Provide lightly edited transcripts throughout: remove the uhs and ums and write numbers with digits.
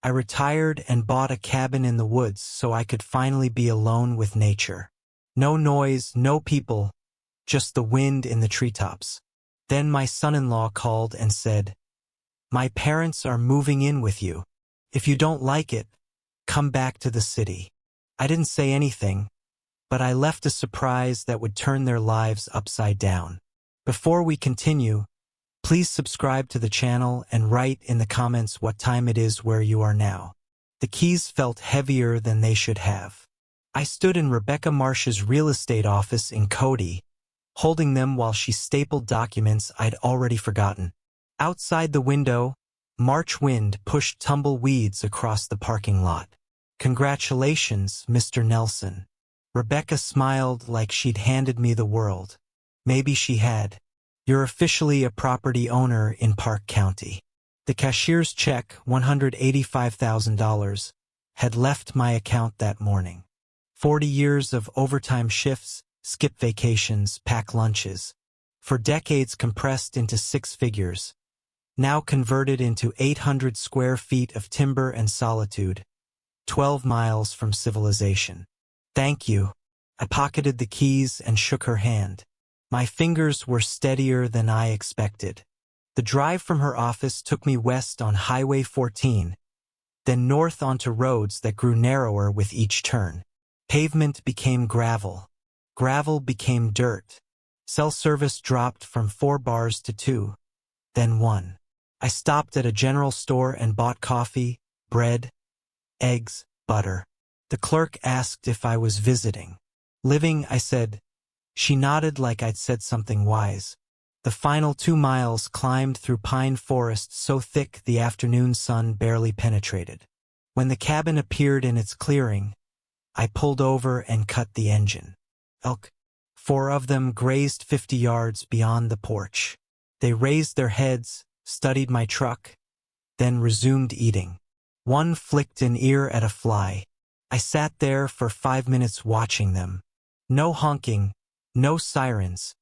I retired and bought a cabin in the woods so I could finally be alone with nature. No noise, no people, just the wind in the treetops. Then my son-in-law called and said, "My parents are moving in with you. If you don't like it, come back to the city." I didn't say anything, but I left a surprise that would turn their lives upside down. Before we continue, please subscribe to the channel and write in the comments what time it is where you are now. The keys felt heavier than they should have. I stood in Rebecca Marsh's real estate office in Cody, holding them while she stapled documents I'd already forgotten. Outside the window, March wind pushed tumbleweeds across the parking lot. "Congratulations, Mr. Nelson." Rebecca smiled like she'd handed me the world. Maybe she had. "You're officially a property owner in Park County." The cashier's check, $185,000, had left my account that morning. 40 years of overtime shifts, skip vacations, pack lunches. For decades compressed into 6 figures. Now converted into 800 square feet of timber and solitude. 12 miles from civilization. "Thank you." I pocketed the keys and shook her hand. My fingers were steadier than I expected. The drive from her office took me west on Highway 14, then north onto roads that grew narrower with each turn. Pavement became gravel. Gravel became dirt. Cell service dropped from 4 bars to 2, then 1. I stopped at a general store and bought coffee, bread, eggs, butter. The clerk asked if I was visiting. "Living," I said. She nodded like I'd said something wise. The final 2 miles climbed through pine forest so thick the afternoon sun barely penetrated. When the cabin appeared in its clearing, I pulled over and cut the engine. Elk. 4 of them grazed 50 yards beyond the porch. They raised their heads, studied my truck, then resumed eating. One flicked an ear at a fly. I sat there for 5 minutes watching them. No honking, no sirens,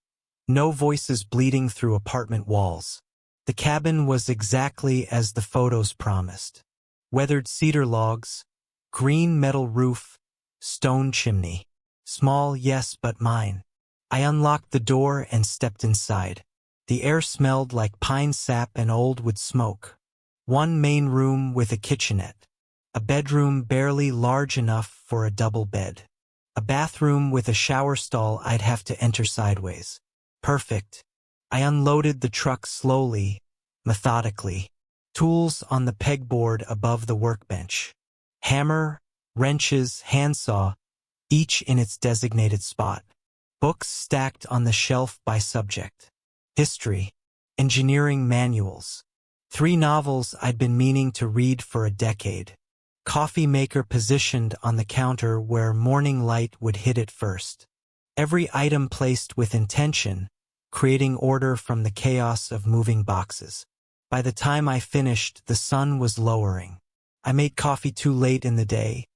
no voices bleeding through apartment walls. The cabin was exactly as the photos promised. Weathered cedar logs, green metal roof, stone chimney. Small, yes, but mine. I unlocked the door and stepped inside. The air smelled like pine sap and old wood smoke. One main room with a kitchenette. A bedroom barely large enough for a double bed. A bathroom with a shower stall I'd have to enter sideways. Perfect. I unloaded the truck slowly, methodically. Tools on the pegboard above the workbench. Hammer, wrenches, handsaw, each in its designated spot. Books stacked on the shelf by subject. History, engineering manuals. 3 novels I'd been meaning to read for a decade. Coffee maker positioned on the counter where morning light would hit it first. Every item placed with intention, creating order from the chaos of moving boxes. By the time I finished, the sun was lowering. I made coffee too late in the day,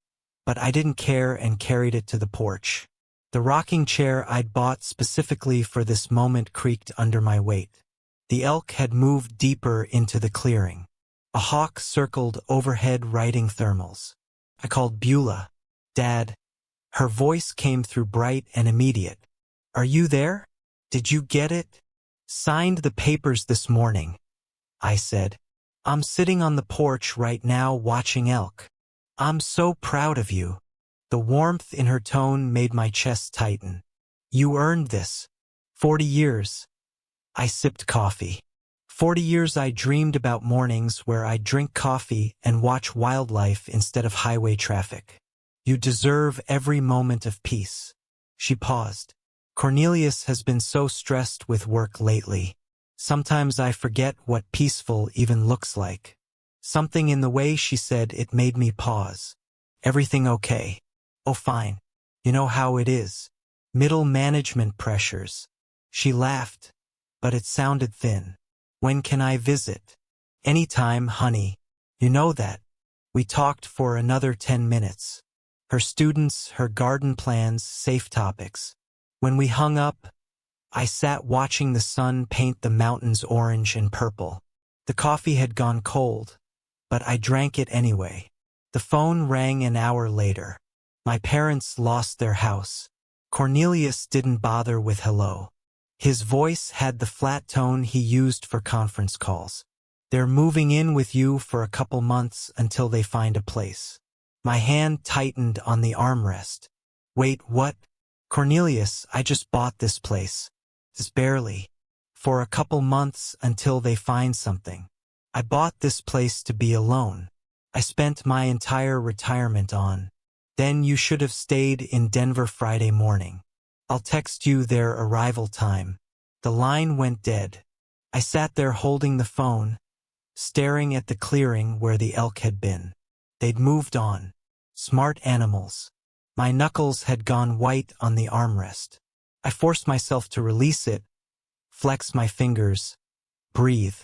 but I didn't care and carried it to the porch. The rocking chair I'd bought specifically for this moment creaked under my weight. The elk had moved deeper into the clearing. A hawk circled overhead writing thermals. I called Beulah. "Dad." Her voice came through bright and immediate. "Are you there? Did you get it?" "Signed the papers this morning," I said. "I'm sitting on the porch right now watching elk. I'm so proud of you." The warmth in her tone made my chest tighten. "You earned this. 40 years. I sipped coffee. 40 years I dreamed about mornings where I'd drink coffee and watch wildlife instead of highway traffic. You deserve every moment of peace." She paused. "Cornelius has been so stressed with work lately. Sometimes I forget what peaceful even looks like." Something in the way she said it made me pause. "Everything okay?" "Oh, fine. You know how it is. Middle management pressures." She laughed, but it sounded thin. "When can I visit?" "Anytime, honey. You know that." We talked for another 10 minutes. Her students, her garden plans, safe topics. When we hung up, I sat watching the sun paint the mountains orange and purple. The coffee had gone cold, but I drank it anyway. The phone rang an hour later. My parents lost their house. Cornelius didn't bother with hello. His voice had the flat tone he used for conference calls. They're moving in with you for a couple months until they find a place. My hand tightened on the armrest. Wait, what? Cornelius, I just bought this place. It's barely. For a couple months until they find something. I bought this place to be alone. I spent my entire retirement on. Then you should have stayed in Denver Friday morning. I'll text you their arrival time. The line went dead. I sat there holding the phone, staring at the clearing where the elk had been. They'd moved on. Smart animals. My knuckles had gone white on the armrest. I forced myself to release it, flex my fingers, breathe.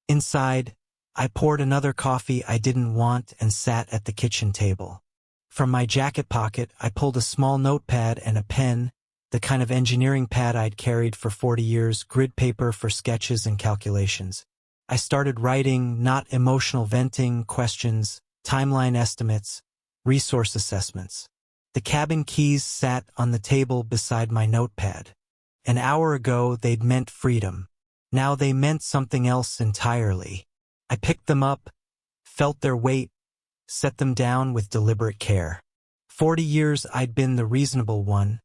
Inside, I poured another coffee I didn't want and sat at the kitchen table. From my jacket pocket, I pulled a small notepad and a pen, the kind of engineering pad I'd carried for 40 years, grid paper for sketches and calculations. I started writing, not emotional venting, questions, timeline estimates, resource assessments. The cabin keys sat on the table beside my notepad. An hour ago, they'd meant freedom. Now they meant something else entirely. I picked them up, felt their weight, set them down with deliberate care. 40 years I'd been the reasonable one,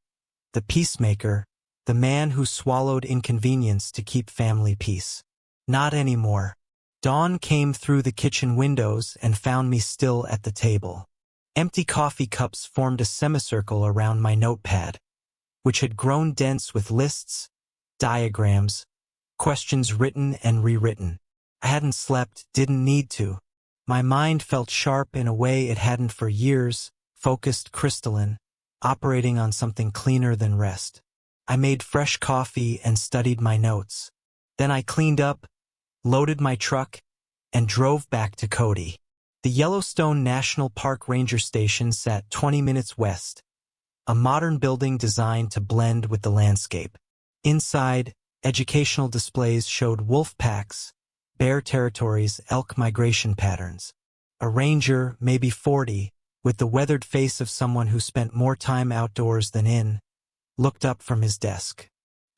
the peacemaker, the man who swallowed inconvenience to keep family peace. Not anymore. Dawn came through the kitchen windows and found me still at the table. Empty coffee cups formed a semicircle around my notepad, which had grown dense with lists, diagrams, questions written and rewritten. I hadn't slept, didn't need to. My mind felt sharp in a way it hadn't for years, focused, crystalline, operating on something cleaner than rest. I made fresh coffee and studied my notes. Then I cleaned up, loaded my truck, and drove back to Cody. The Yellowstone National Park Ranger Station sat 20 minutes west, a modern building designed to blend with the landscape. Inside, educational displays showed wolf packs, bear territories, elk migration patterns. A ranger, maybe 40, with the weathered face of someone who spent more time outdoors than in, looked up from his desk.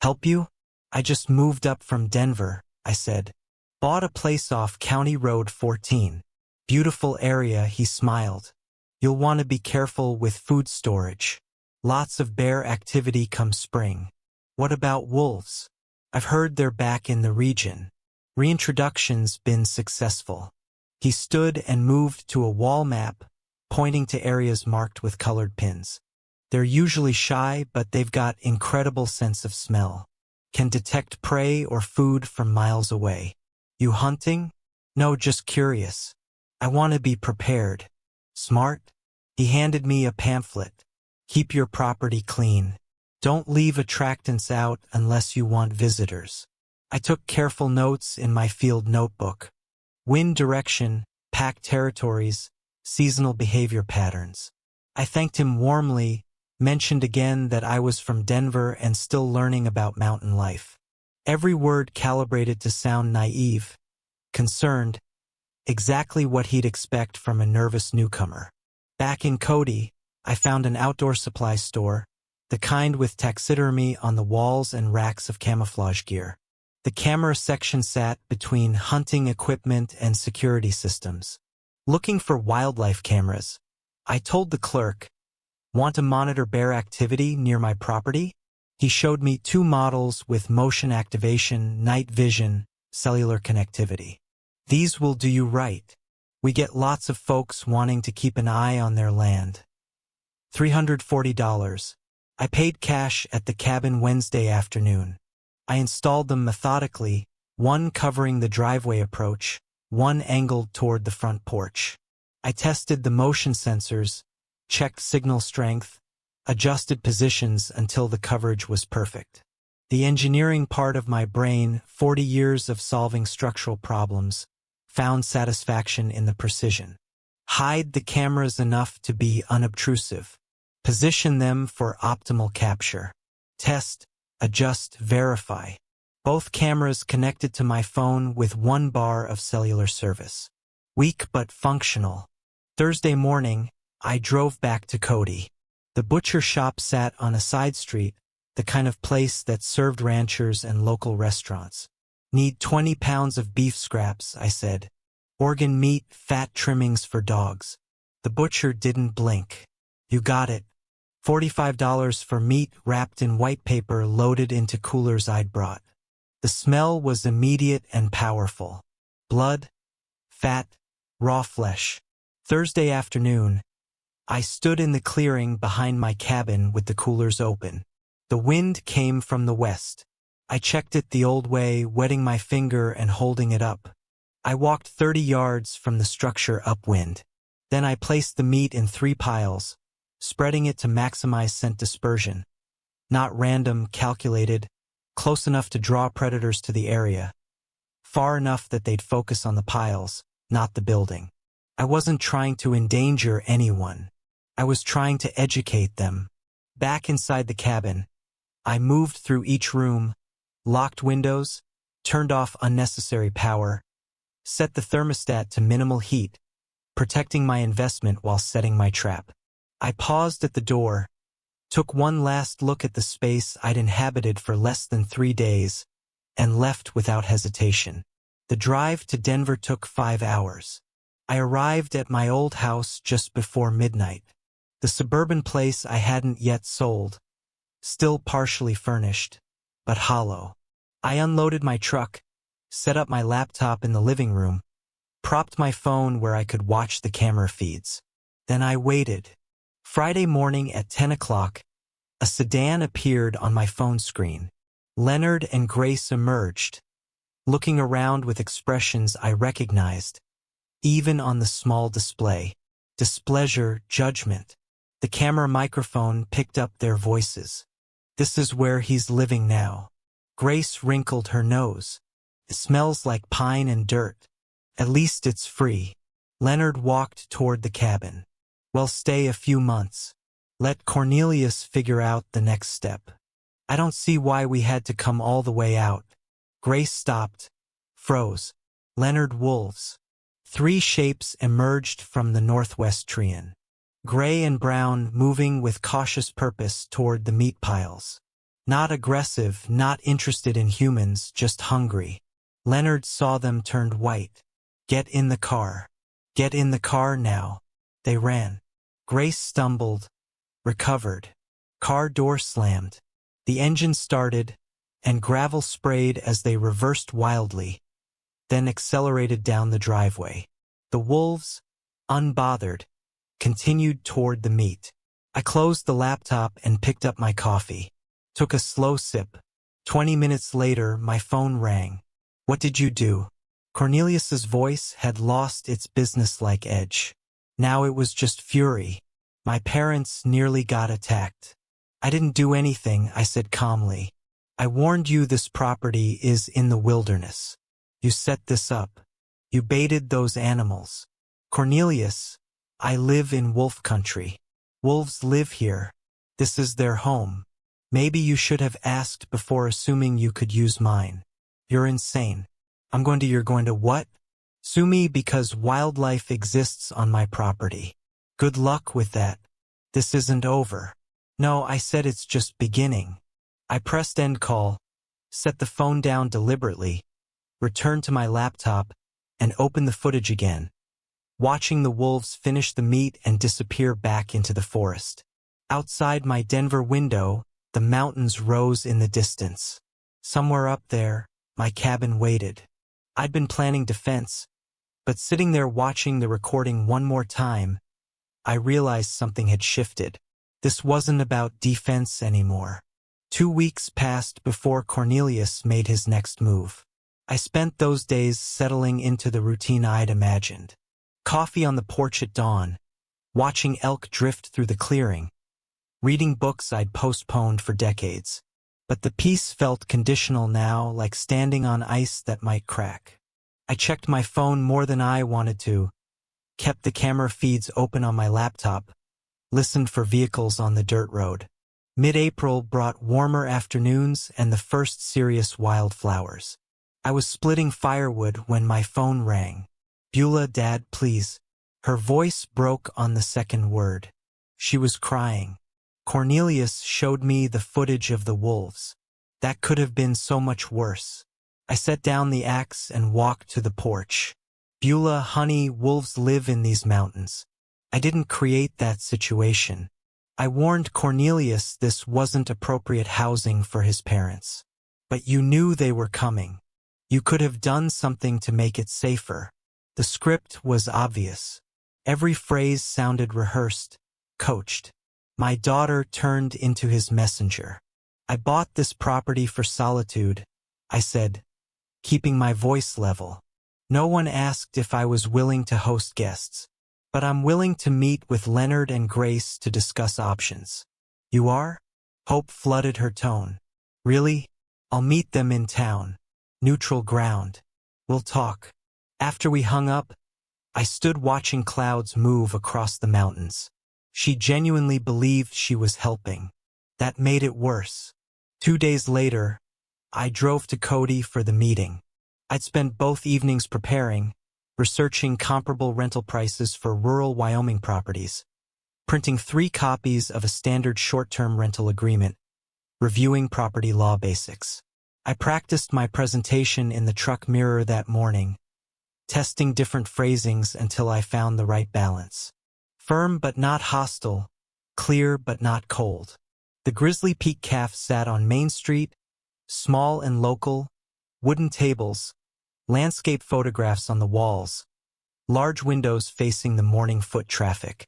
Help you? I just moved up from Denver, I said. Bought a place off County Road 14. Beautiful area, he smiled. You'll want to be careful with food storage. Lots of bear activity come spring. What about wolves? I've heard they're back in the region. Reintroduction's been successful. He stood and moved to a wall map, pointing to areas marked with colored pins. They're usually shy, but they've got incredible sense of smell. Can detect prey or food from miles away. You hunting? No, just curious. I want to be prepared. Smart? He handed me a pamphlet. Keep your property clean. Don't leave attractants out unless you want visitors. I took careful notes in my field notebook. Wind direction, pack territories, seasonal behavior patterns. I thanked him warmly, mentioned again that I was from Denver and still learning about mountain life. Every word calibrated to sound naive, concerned, exactly what he'd expect from a nervous newcomer. Back in Cody, I found an outdoor supply store, the kind with taxidermy on the walls and racks of camouflage gear. The camera section sat between hunting equipment and security systems. Looking for wildlife cameras, I told the clerk, want to monitor bear activity near my property? He showed me 2 models with motion activation, night vision, cellular connectivity. These will do you right. We get lots of folks wanting to keep an eye on their land. $340. I paid cash at the cabin Wednesday afternoon. I installed them methodically, one covering the driveway approach, one angled toward the front porch. I tested the motion sensors, checked signal strength, adjusted positions until the coverage was perfect. The engineering part of my brain, 40 years of solving structural problems, found satisfaction in the precision. Hide the cameras enough to be unobtrusive. Position them for optimal capture. Test, adjust, verify. Both cameras connected to my phone with 1 bar of cellular service. Weak but functional. Thursday morning, I drove back to Cody. The butcher shop sat on a side street, the kind of place that served ranchers and local restaurants. Need 20 pounds of beef scraps, I said. Organ meat, fat trimmings for dogs. The butcher didn't blink. You got it. $45 for meat wrapped in white paper loaded into coolers I'd brought. The smell was immediate and powerful. Blood, fat, raw flesh. Thursday afternoon, I stood in the clearing behind my cabin with the coolers open. The wind came from the west. I checked it the old way, wetting my finger and holding it up. I walked 30 yards from the structure upwind. Then I placed the meat in 3 piles, spreading it to maximize scent dispersion. Not random, calculated, close enough to draw predators to the area. Far enough that they'd focus on the piles, not the building. I wasn't trying to endanger anyone. I was trying to educate them. Back inside the cabin, I moved through each room, locked windows, turned off unnecessary power, set the thermostat to minimal heat, protecting my investment while setting my trap. I paused at the door, took one last look at the space I'd inhabited for less than 3 days, and left without hesitation. The drive to Denver took 5 hours. I arrived at my old house just before midnight. The suburban place I hadn't yet sold, still partially furnished, but hollow. I unloaded my truck, set up my laptop in the living room, propped my phone where I could watch the camera feeds. Then I waited. Friday morning at 10 o'clock, a sedan appeared on my phone screen. Leonard and Grace emerged, looking around with expressions I recognized, even on the small display. Displeasure, judgment. The camera microphone picked up their voices. This is where he's living now. Grace wrinkled her nose. It smells like pine and dirt. At least it's free. Leonard walked toward the cabin. Well, stay a few months. Let Cornelius figure out the next step. I don't see why we had to come all the way out. Grace stopped, froze. Leonard, wolves. 3 shapes emerged from the northwest treant. Gray and brown, moving with cautious purpose toward the meat piles. Not aggressive, not interested in humans, just hungry. Leonard saw them, turned white. Get in the car. Get in the car now. They ran. Grace stumbled, recovered. Car door slammed. The engine started, and gravel sprayed as they reversed wildly, then accelerated down the driveway. The wolves, unbothered, continued toward the meat. I closed the laptop and picked up my coffee. Took a slow sip. 20 minutes later, my phone rang. What did you do? Cornelius's voice had lost its businesslike edge. Now it was just fury. My parents nearly got attacked. I didn't do anything, I said calmly. I warned you this property is in the wilderness. You set this up. You baited those animals. Cornelius, I live in wolf country. Wolves live here. This is their home. Maybe you should have asked before assuming you could use mine. You're insane. You're going to what? Sue me because wildlife exists on my property. Good luck with that. This isn't over. No, I said it's just beginning. I pressed end call, set the phone down deliberately, returned to my laptop, and opened the footage again, watching the wolves finish the meat and disappear back into the forest. Outside my Denver window, the mountains rose in the distance. Somewhere up there, my cabin waited. I'd been planning defense, but sitting there watching the recording one more time, I realized something had shifted. This wasn't about defense anymore. 2 weeks passed before Cornelius made his next move. I spent those days settling into the routine I'd imagined. Coffee on the porch at dawn, watching elk drift through the clearing, reading books I'd postponed for decades. But the peace felt conditional now, like standing on ice that might crack. I checked my phone more than I wanted to, kept the camera feeds open on my laptop, listened for vehicles on the dirt road. Mid-April brought warmer afternoons and the first serious wildflowers. I was splitting firewood when my phone rang. Beulah, Dad, please. Her voice broke on the second word. She was crying. Cornelius showed me the footage of the wolves. That could have been so much worse. I set down the axe and walked to the porch. Beulah, honey, wolves live in these mountains. I didn't create that situation. I warned Cornelius this wasn't appropriate housing for his parents. But you knew they were coming. You could have done something to make it safer. The script was obvious. Every phrase sounded rehearsed, coached. My daughter turned into his messenger. I bought this property for solitude, I said, keeping my voice level. No one asked if I was willing to host guests. But I'm willing to meet with Leonard and Grace to discuss options. You are? Hope flooded her tone. Really? I'll meet them in town. Neutral ground. We'll talk. After we hung up, I stood watching clouds move across the mountains. She genuinely believed she was helping. That made it worse. 2 days later, I drove to Cody for the meeting. I'd spent both evenings preparing, researching comparable rental prices for rural Wyoming properties, printing 3 copies of a standard short-term rental agreement, reviewing property law basics. I practiced my presentation in the truck mirror that morning, testing different phrasings until I found the right balance. Firm but not hostile, clear but not cold. The Grizzly Peak Cafe sat on Main Street, small and local, wooden tables, landscape photographs on the walls, large windows facing the morning foot traffic.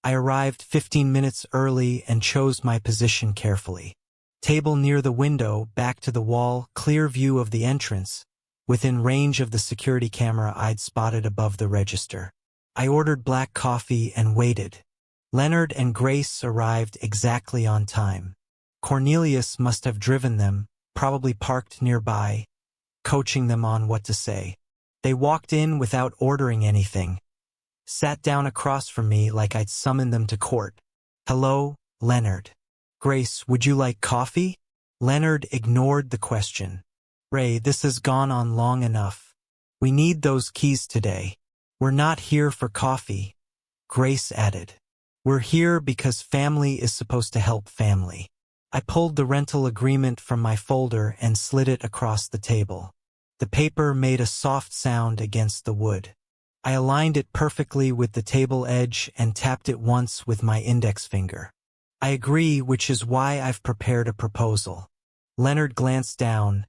I arrived 15 minutes early and chose my position carefully. Table near the window, back to the wall, clear view of the entrance, within range of the security camera I'd spotted above the register. I ordered black coffee and waited. Leonard and Grace arrived exactly on time. Cornelius must have driven them, probably parked nearby, coaching them on what to say. They walked in without ordering anything, sat down across from me like I'd summoned them to court. Hello, Leonard. Grace, would you like coffee? Leonard ignored the question. Ray, this has gone on long enough. We need those keys today. We're not here for coffee, Grace added. We're here because family is supposed to help family. I pulled the rental agreement from my folder and slid it across the table. The paper made a soft sound against the wood. I aligned it perfectly with the table edge and tapped it once with my index finger. I agree, which is why I've prepared a proposal. Leonard glanced down,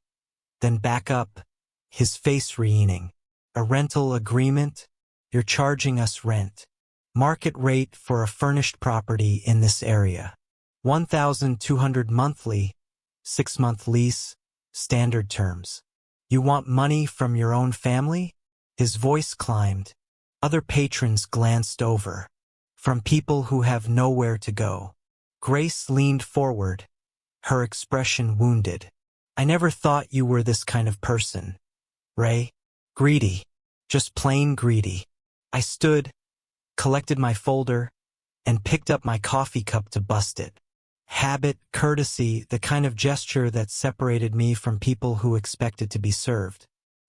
then back up, his face reening. A rental agreement? You're charging us rent. Market rate for a furnished property in this area. $1,200 monthly, 6-month lease, standard terms. You want money from your own family? His voice climbed. Other patrons glanced over. From people who have nowhere to go. Grace leaned forward, her expression wounded. I never thought you were this kind of person, Ray. Greedy. Just plain greedy. I stood, collected my folder, and picked up my coffee cup to bust it. Habit, courtesy, the kind of gesture that separated me from people who expected to be served.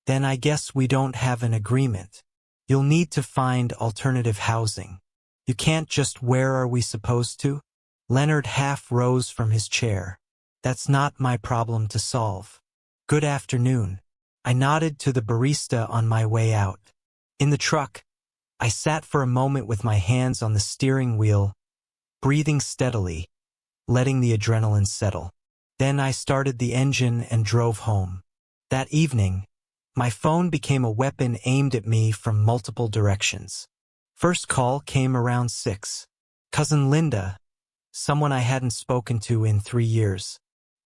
Then I guess we don't have an agreement. You'll need to find alternative housing. You can't just where are we supposed to? Leonard half rose from his chair. That's not my problem to solve. Good afternoon. I nodded to the barista on my way out. In the truck, I sat for a moment with my hands on the steering wheel, breathing steadily, letting the adrenaline settle. Then I started the engine and drove home. That evening, my phone became a weapon aimed at me from multiple directions. First call came around 6. Cousin Linda, someone I hadn't spoken to in 3 years.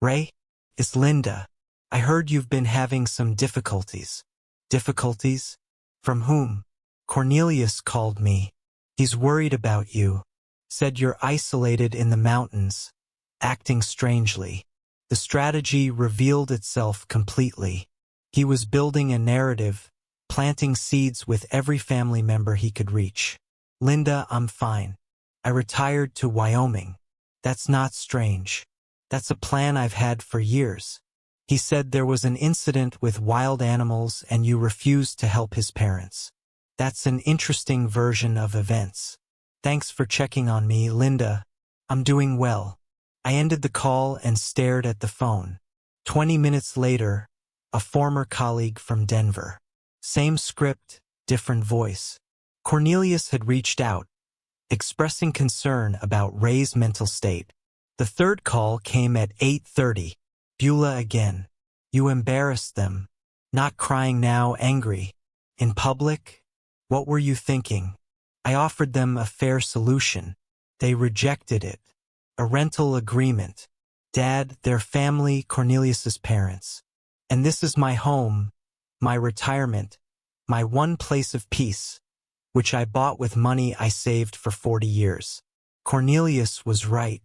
Ray, it's Linda. I heard you've been having some difficulties. Difficulties? From whom? Cornelius called me. He's worried about you. Said you're isolated in the mountains, acting strangely. The strategy revealed itself completely. He was building a narrative, planting seeds with every family member he could reach. Linda, I'm fine. I retired to Wyoming. That's not strange. That's a plan I've had for years. He said there was an incident with wild animals and you refused to help his parents. That's an interesting version of events. Thanks for checking on me, Linda. I'm doing well. I ended the call and stared at the phone. 20 minutes later, a former colleague from Denver. Same script, different voice. Cornelius had reached out, expressing concern about Ray's mental state. The third call came at 8:30. Beulah again. You embarrassed them. Not crying now, angry. In public? What were you thinking? I offered them a fair solution. They rejected it. A rental agreement. Dad, their family, Cornelius's parents. And this is my home, my retirement, my one place of peace, which I bought with money I saved for 40 years. Cornelius was right.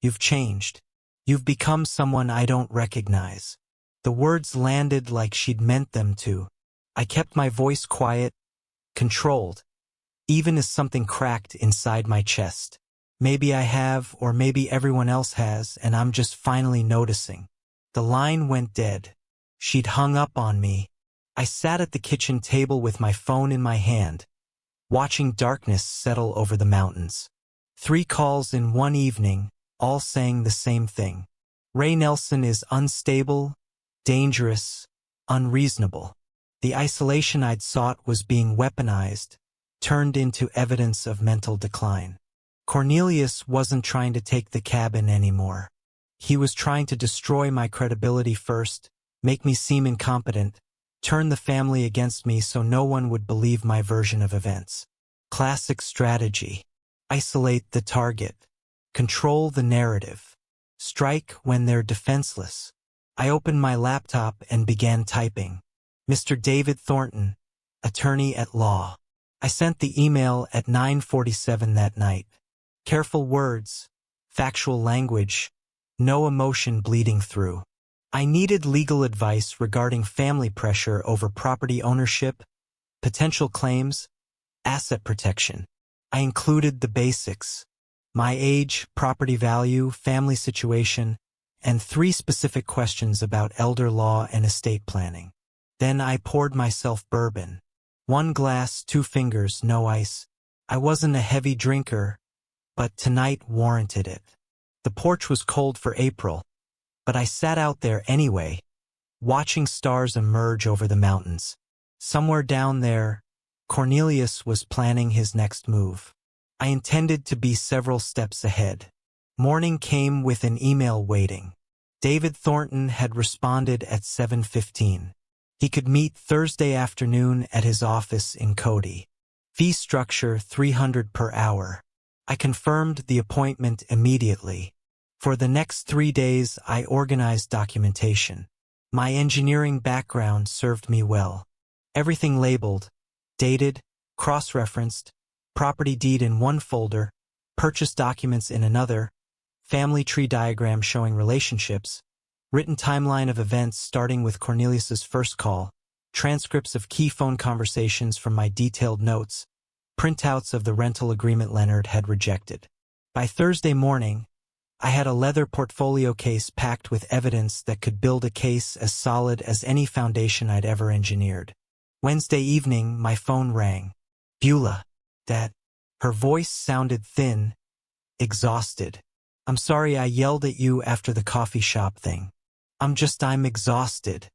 You've changed. You've become someone I don't recognize. The words landed like she'd meant them to. I kept my voice quiet, controlled, even as something cracked inside my chest. Maybe I have, or maybe everyone else has, and I'm just finally noticing. The line went dead. She'd hung up on me. I sat at the kitchen table with my phone in my hand, watching darkness settle over the mountains. 3 calls in one evening, all saying the same thing. Ray Nelson is unstable, dangerous, unreasonable. The isolation I'd sought was being weaponized, turned into evidence of mental decline. Cornelius wasn't trying to take the cabin anymore. He was trying to destroy my credibility first, make me seem incompetent, turn the family against me so no one would believe my version of events. Classic strategy. Isolate the target. Control the narrative. Strike when they're defenseless. I opened my laptop and began typing. Mr. David Thornton, attorney at law. I sent the email at 9:47 that night. Careful words, factual language, no emotion bleeding through. I needed legal advice regarding family pressure over property ownership, potential claims, asset protection. I included the basics: my age, property value, family situation, and 3 specific questions about elder law and estate planning. Then I poured myself bourbon. 1 glass, 2 fingers, no ice. I wasn't a heavy drinker, but tonight warranted it. The porch was cold for April, but I sat out there anyway, watching stars emerge over the mountains. Somewhere down there, Cornelius was planning his next move. I intended to be several steps ahead. Morning came with an email waiting. David Thornton had responded at 7:15. He could meet Thursday afternoon at his office in Cody. Fee structure $300 per hour. I confirmed the appointment immediately. For the next 3 days, I organized documentation. My engineering background served me well. Everything labeled, dated, cross-referenced, property deed in one folder, purchase documents in another, family tree diagram showing relationships, written timeline of events starting with Cornelius's first call, transcripts of key phone conversations from my detailed notes, printouts of the rental agreement Leonard had rejected. By Thursday morning, I had a leather portfolio case packed with evidence that could build a case as solid as any foundation I'd ever engineered. Wednesday evening, my phone rang. Beulah, Dad. Her voice sounded thin, exhausted. I'm sorry I yelled at you after the coffee shop thing. I'm exhausted.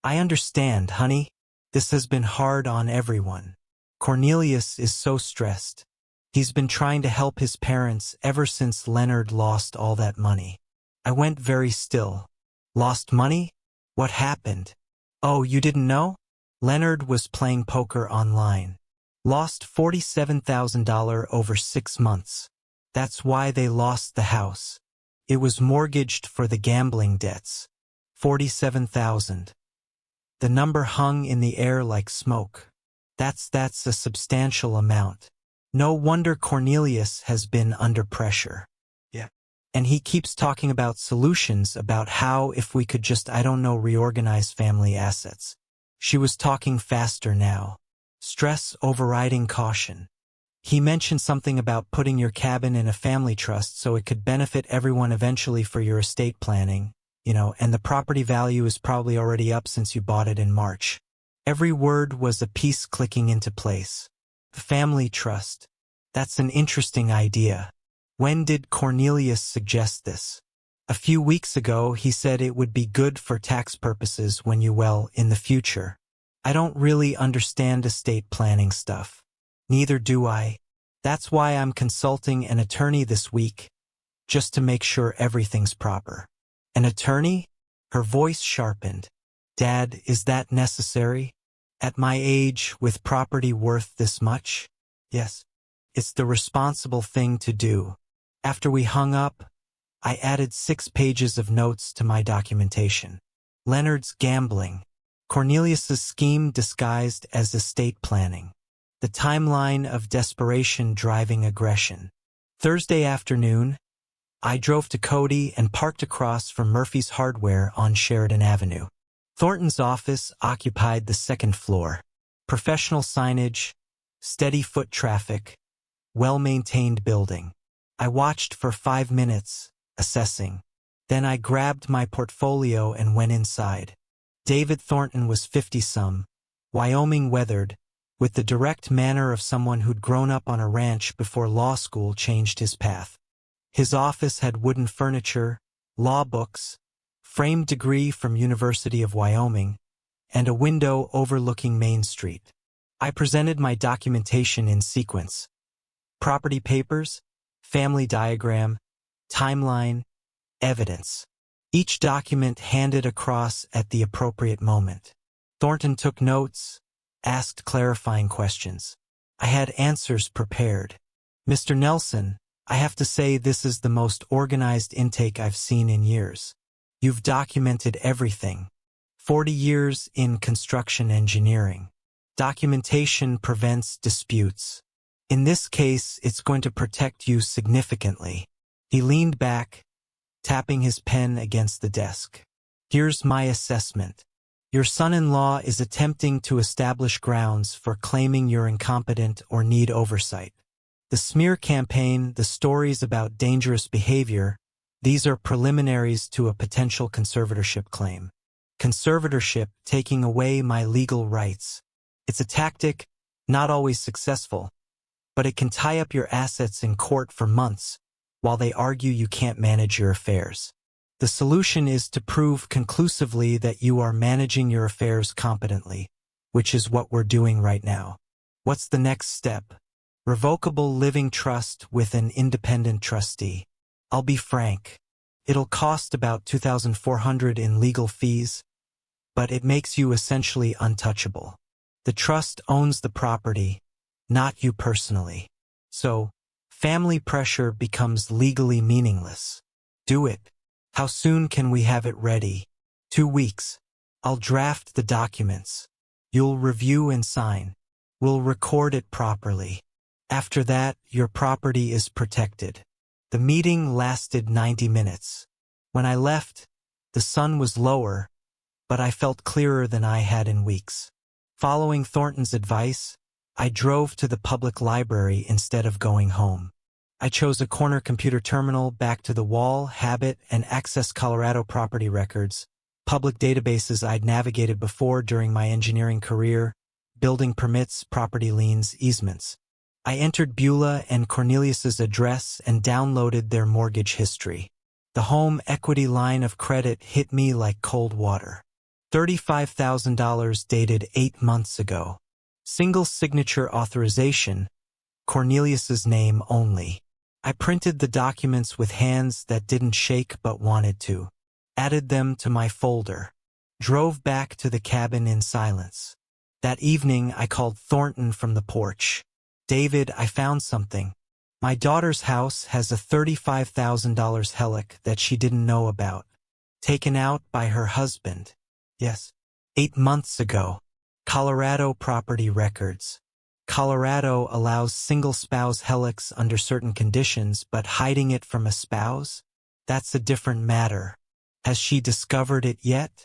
I understand, honey. This has been hard on everyone. Cornelius is so stressed. He's been trying to help his parents ever since Leonard lost all that money. I went very still. Lost money? What happened? Oh, you didn't know? Leonard was playing poker online. Lost $47,000 over 6 months. That's why they lost the house. It was mortgaged for the gambling debts. $47,000. The number hung in the air like smoke. That's a substantial amount. No wonder Cornelius has been under pressure. Yeah. And he keeps talking about solutions, about how if we could just, reorganize family assets. She was talking faster now. Stress overriding caution. He mentioned something about putting your cabin in a family trust so it could benefit everyone eventually for your estate planning, and the property value is probably already up since you bought it in March. Every word was a piece clicking into place. The family trust. That's an interesting idea. When did Cornelius suggest this? A few weeks ago, he said it would be good for tax purposes when in the future. I don't really understand estate planning stuff. Neither do I. That's why I'm consulting an attorney this week, just to make sure everything's proper. An attorney? Her voice sharpened. Dad, is that necessary? At my age, with property worth this much? Yes. It's the responsible thing to do. After we hung up, I added 6 pages of notes to my documentation. Leonard's gambling. Cornelius's scheme disguised as estate planning. The timeline of desperation driving aggression. Thursday afternoon, I drove to Cody and parked across from Murphy's Hardware on Sheridan Avenue. Thornton's office occupied the 2nd floor. Professional signage, steady foot traffic, well-maintained building. I watched for 5 minutes, assessing. Then I grabbed my portfolio and went inside. David Thornton was 50-some, Wyoming weathered, with the direct manner of someone who'd grown up on a ranch before law school changed his path. His office had wooden furniture, law books, framed degree from University of Wyoming, and a window overlooking Main Street. I presented my documentation in sequence. Property papers, family diagram, timeline, evidence. Each document handed across at the appropriate moment. Thornton took notes, asked clarifying questions. I had answers prepared. Mr. Nelson, I have to say this is the most organized intake I've seen in years. You've documented everything. 40 years in construction engineering. Documentation prevents disputes. In this case, it's going to protect you significantly. He leaned back, tapping his pen against the desk. Here's my assessment. Your son-in-law is attempting to establish grounds for claiming you're incompetent or need oversight. The smear campaign, the stories about dangerous behavior, these are preliminaries to a potential conservatorship claim. Conservatorship, taking away my legal rights. It's a tactic, not always successful, but it can tie up your assets in court for months while they argue you can't manage your affairs. The solution is to prove conclusively that you are managing your affairs competently, which is what we're doing right now. What's the next step? Revocable living trust with an independent trustee. I'll be frank. It'll cost about $2,400 in legal fees, but it makes you essentially untouchable. The trust owns the property, not you personally. So, family pressure becomes legally meaningless. Do it. How soon can we have it ready? 2 weeks. I'll draft the documents. You'll review and sign. We'll record it properly. After that, your property is protected. The meeting lasted 90 minutes. When I left, the sun was lower, but I felt clearer than I had in weeks. Following Thornton's advice, I drove to the public library instead of going home. I chose a corner computer terminal, back to the wall, habit, and access Colorado property records, public databases I'd navigated before during my engineering career, building permits, property liens, easements. I entered Beulah and Cornelius's address and downloaded their mortgage history. The home equity line of credit hit me like cold water. $35,000 dated 8 months ago. Single signature authorization, Cornelius's name only. I printed the documents with hands that didn't shake but wanted to. Added them to my folder. Drove back to the cabin in silence. That evening, I called Thornton from the porch. David, I found something. My daughter's house has a $35,000 helic that she didn't know about. Taken out by her husband. Yes. 8 months ago. Colorado property records. Colorado allows single-spouse helics under certain conditions, but hiding it from a spouse? That's a different matter. Has she discovered it yet?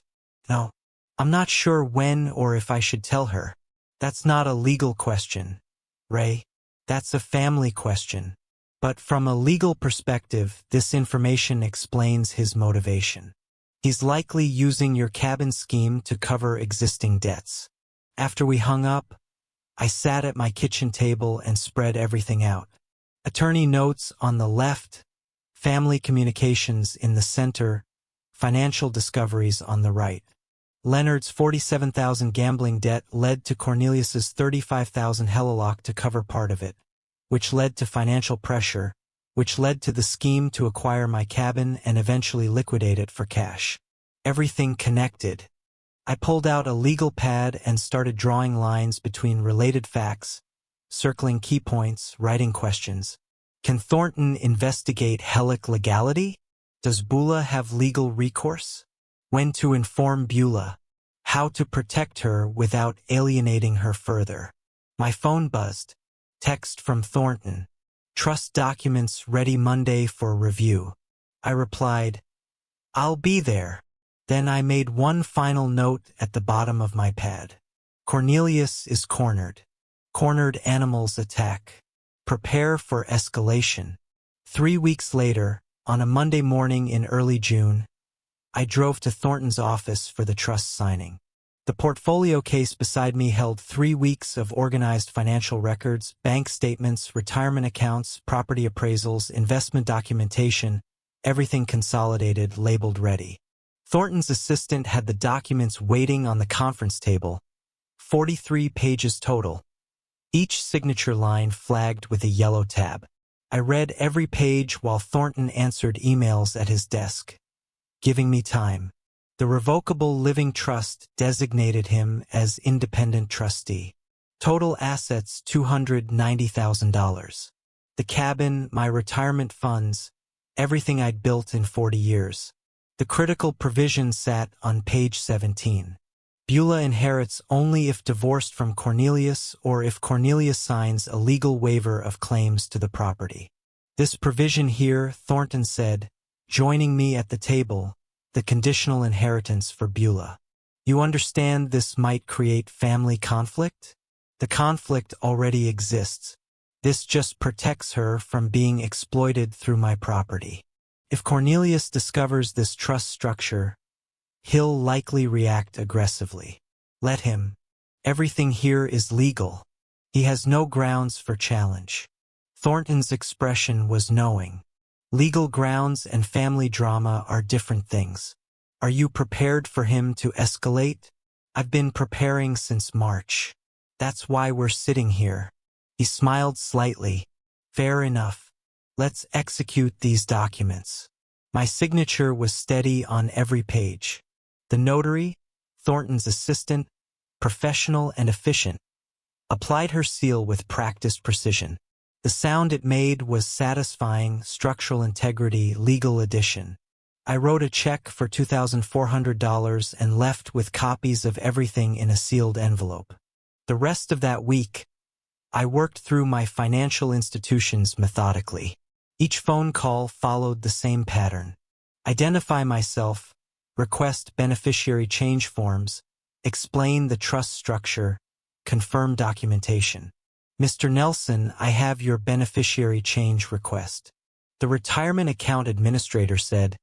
No. I'm not sure when or if I should tell her. That's not a legal question, Ray. That's a family question. But from a legal perspective, this information explains his motivation. He's likely using your cabin scheme to cover existing debts. After we hung up, I sat at my kitchen table and spread everything out. Attorney notes on the left, family communications in the center, financial discoveries on the right. Leonard's $47,000 gambling debt led to Cornelius's $35,000 helilock to cover part of it, which led to financial pressure, which led to the scheme to acquire my cabin and eventually liquidate it for cash. Everything connected. I pulled out a legal pad and started drawing lines between related facts, circling key points, writing questions. Can Thornton investigate Helic legality? Does Beulah have legal recourse? When to inform Beulah? How to protect her without alienating her further? My phone buzzed. Text from Thornton. Trust documents ready Monday for review. I replied, I'll be there. Then I made one final note at the bottom of my pad. Cornelius is cornered. Cornered animals attack. Prepare for escalation. 3 weeks later, on a Monday morning in early June, I drove to Thornton's office for the trust signing. The portfolio case beside me held 3 weeks of organized financial records, bank statements, retirement accounts, property appraisals, investment documentation, everything consolidated, labeled ready. Thornton's assistant had the documents waiting on the conference table, 43 pages total, each signature line flagged with a yellow tab. I read every page while Thornton answered emails at his desk, giving me time. The Revocable Living Trust designated him as independent trustee. Total assets $290,000. The cabin, my retirement funds, everything I'd built in 40 years. The critical provision sat on page 17. Beulah inherits only if divorced from Cornelius or if Cornelius signs a legal waiver of claims to the property. This provision here, Thornton said, joining me at the table, the conditional inheritance for Beulah. You understand this might create family conflict? The conflict already exists. This just protects her from being exploited through my property. If Cornelius discovers this trust structure, he'll likely react aggressively. Let him. Everything here is legal. He has no grounds for challenge. Thornton's expression was knowing. Legal grounds and family drama are different things. Are you prepared for him to escalate? I've been preparing since March. That's why we're sitting here. He smiled slightly. Fair enough. Let's execute these documents. My signature was steady on every page. The notary, Thornton's assistant, professional and efficient, applied her seal with practiced precision. The sound it made was satisfying, structural integrity, legal addition. I wrote a check for $2,400 and left with copies of everything in a sealed envelope. The rest of that week, I worked through my financial institutions methodically. Each phone call followed the same pattern. Identify myself, request beneficiary change forms, explain the trust structure, confirm documentation. Mr. Nelson, I have your beneficiary change request. The retirement account administrator said,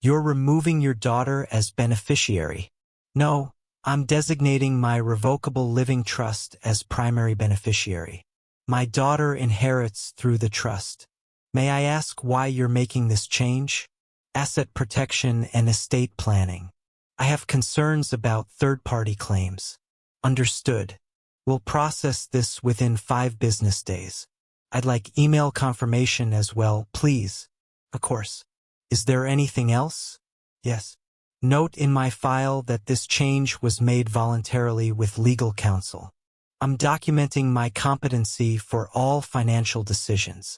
You're removing your daughter as beneficiary. No, I'm designating my revocable living trust as primary beneficiary. My daughter inherits through the trust. May I ask why you're making this change? Asset protection and estate planning. I have concerns about third-party claims. Understood. We'll process this within 5 business days. I'd like email confirmation as well, please. Of course. Is there anything else? Yes. Note in my file that this change was made voluntarily with legal counsel. I'm documenting my competency for all financial decisions.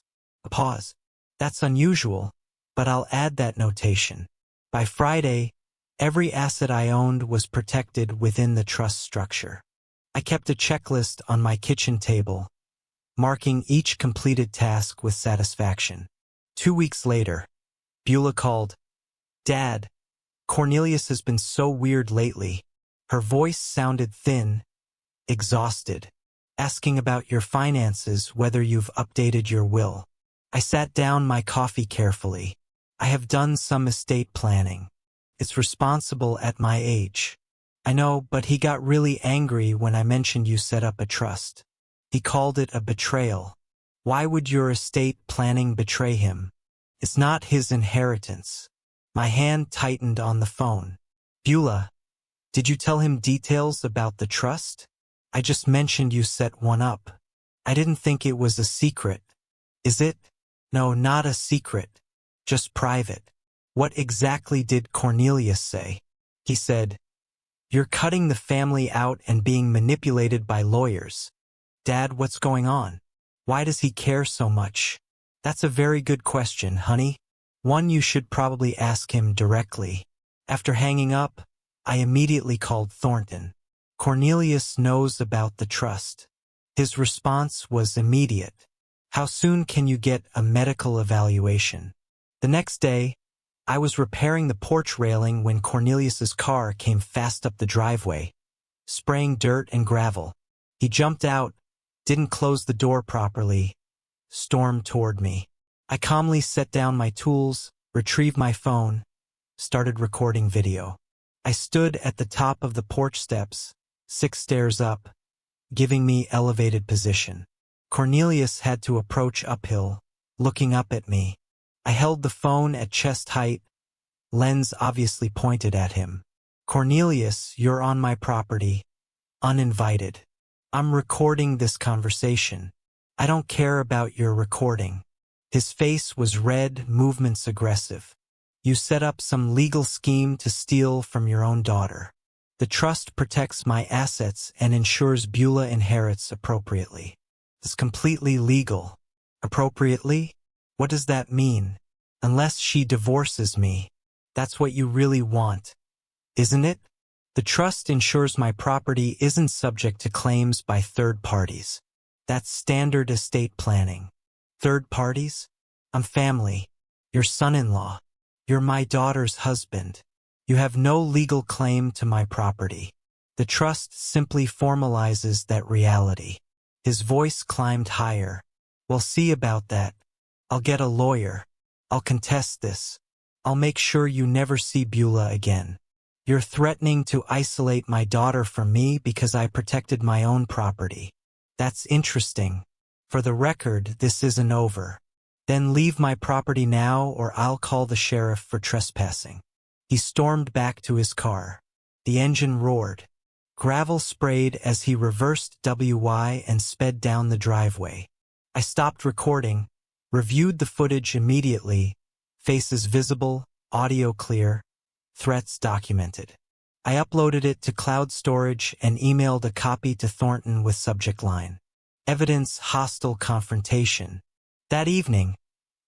Pause. That's unusual, but I'll add that notation. By Friday, every asset I owned was protected within the trust structure. I kept a checklist on my kitchen table, marking each completed task with satisfaction. 2 weeks later, Beulah called. Dad, Cornelius has been so weird lately. Her voice sounded thin, exhausted, asking about your finances, whether you've updated your will. I sat down my coffee carefully. I have done some estate planning. It's responsible at my age. I know, but he got really angry when I mentioned you set up a trust. He called it a betrayal. Why would your estate planning betray him? It's not his inheritance. My hand tightened on the phone. Beulah, did you tell him details about the trust? I just mentioned you set one up. I didn't think it was a secret. Is it? No, not a secret. Just private. What exactly did Cornelius say? He said, "You're cutting the family out and being manipulated by lawyers." Dad, what's going on? Why does he care so much? That's a very good question, honey. One you should probably ask him directly. After hanging up, I immediately called Thornton. Cornelius knows about the trust. His response was immediate. How soon can you get a medical evaluation? The next day, I was repairing the porch railing when Cornelius's car came fast up the driveway, spraying dirt and gravel. He jumped out, didn't close the door properly, stormed toward me. I calmly set down my tools, retrieved my phone, started recording video. I stood at the top of the porch steps, 6 stairs up, giving me elevated position. Cornelius had to approach uphill, looking up at me. I held the phone at chest height, lens obviously pointed at him. Cornelius, you're on my property, uninvited. I'm recording this conversation. I don't care about your recording. His face was red, movements aggressive. You set up some legal scheme to steal from your own daughter. The trust protects my assets and ensures Beulah inherits appropriately. It's completely legal. Appropriately? What does that mean? Unless she divorces me. That's what you really want, isn't it? The trust ensures my property isn't subject to claims by third parties. That's standard estate planning. Third parties? I'm family. Your son-in-law. You're my daughter's husband. You have no legal claim to my property. The trust simply formalizes that reality. His voice climbed higher. We'll see about that. I'll get a lawyer. I'll contest this. I'll make sure you never see Beulah again. You're threatening to isolate my daughter from me because I protected my own property. That's interesting. For the record, this isn't over. Then leave my property now or I'll call the sheriff for trespassing. He stormed back to his car. The engine roared. Gravel sprayed as he reversed WY and sped down the driveway. I stopped recording, reviewed the footage immediately, faces visible, audio clear, threats documented. I uploaded it to cloud storage and emailed a copy to Thornton with subject line, "Evidence hostile confrontation." That evening,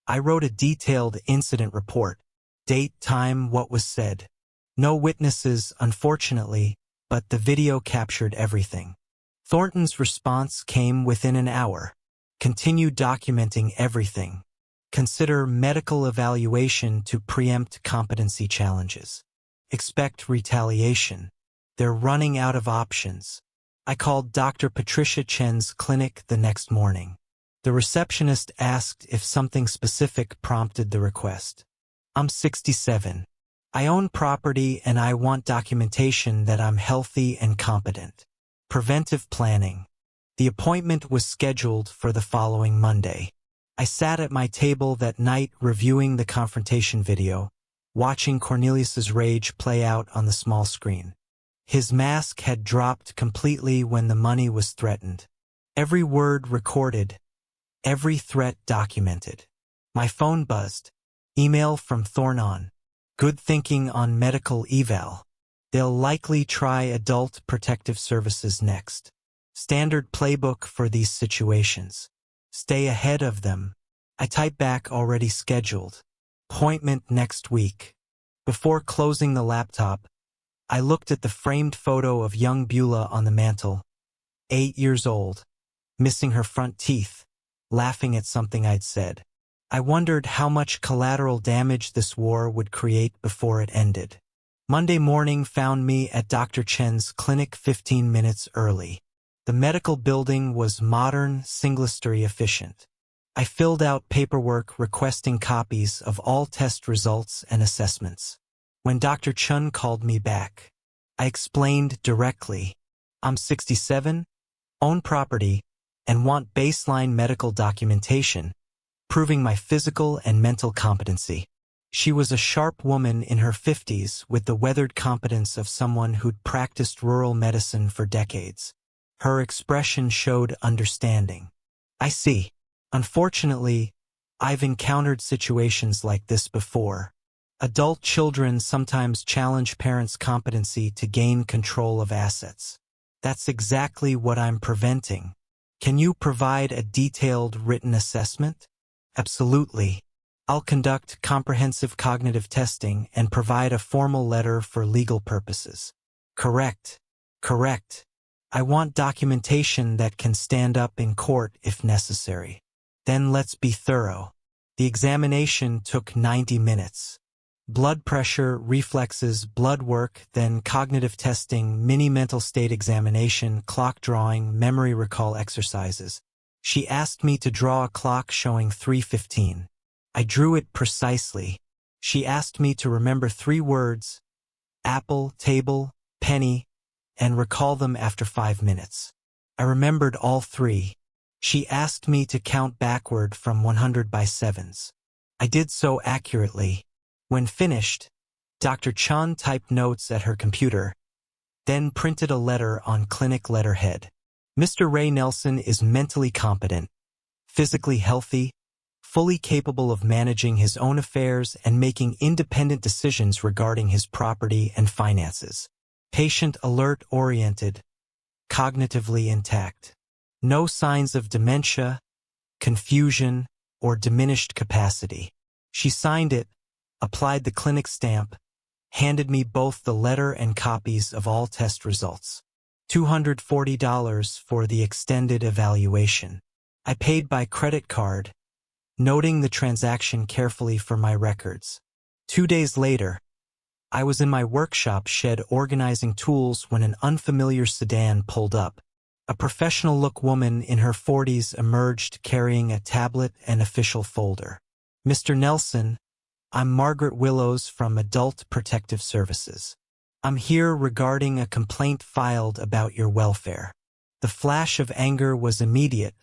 I wrote a detailed incident report, date, time, what was said. No witnesses, unfortunately, but the video captured everything. Thornton's response came within an hour. Continue documenting everything. Consider medical evaluation to preempt competency challenges. Expect retaliation. They're running out of options. I called Dr. Patricia Chen's clinic the next morning. The receptionist asked if something specific prompted the request. I'm 67. I own property and I want documentation that I'm healthy and competent. Preventive planning. The appointment was scheduled for the following Monday. I sat at my table that night reviewing the confrontation video, watching Cornelius's rage play out on the small screen. His mask had dropped completely when the money was threatened. Every word recorded, every threat documented. My phone buzzed. Email from Thornton. Good thinking on medical eval. They'll likely try adult protective services next. Standard playbook for these situations. Stay ahead of them. I type back already scheduled. Appointment next week. Before closing the laptop, I looked at the framed photo of young Beulah on the mantel. 8 years old, missing her front teeth, laughing at something I'd said. I wondered how much collateral damage this war would create before it ended. Monday morning found me at Dr. Chen's clinic 15 minutes early. The medical building was modern, single-story efficient. I filled out paperwork requesting copies of all test results and assessments. When Dr. Chen called me back, I explained directly. I'm 67, own property, and want baseline medical documentation, proving my physical and mental competency. She was a sharp woman in her 50s with the weathered competence of someone who'd practiced rural medicine for decades. Her expression showed understanding. I see. Unfortunately, I've encountered situations like this before. Adult children sometimes challenge parents' competency to gain control of assets. That's exactly what I'm preventing. Can you provide a detailed written assessment? Absolutely. I'll conduct comprehensive cognitive testing and provide a formal letter for legal purposes. Correct. Correct. I want documentation that can stand up in court if necessary. Then let's be thorough. The examination took 90 minutes. Blood pressure, reflexes, blood work, then cognitive testing, mini mental state examination, clock drawing, memory recall exercises. She asked me to draw a clock showing 3:15. I drew it precisely. She asked me to remember 3 words: apple, table, penny, and recall them after 5 minutes. I remembered all 3. She asked me to count backward from 100 by 7s. I did so accurately. When finished, Dr. Chun typed notes at her computer, then printed a letter on clinic letterhead. Mr. Ray Nelson is mentally competent, physically healthy, fully capable of managing his own affairs and making independent decisions regarding his property and finances. Patient alert-oriented, cognitively intact. No signs of dementia, confusion, or diminished capacity. She signed it, applied the clinic stamp, handed me both the letter and copies of all test results. $240 for the extended evaluation. I paid by credit card, noting the transaction carefully for my records. 2 days later, I was in my workshop shed organizing tools when an unfamiliar sedan pulled up. A professional-look woman in her 40s emerged carrying a tablet and official folder. Mr. Nelson, I'm Margaret Willows from Adult Protective Services. I'm here regarding a complaint filed about your welfare. The flash of anger was immediate,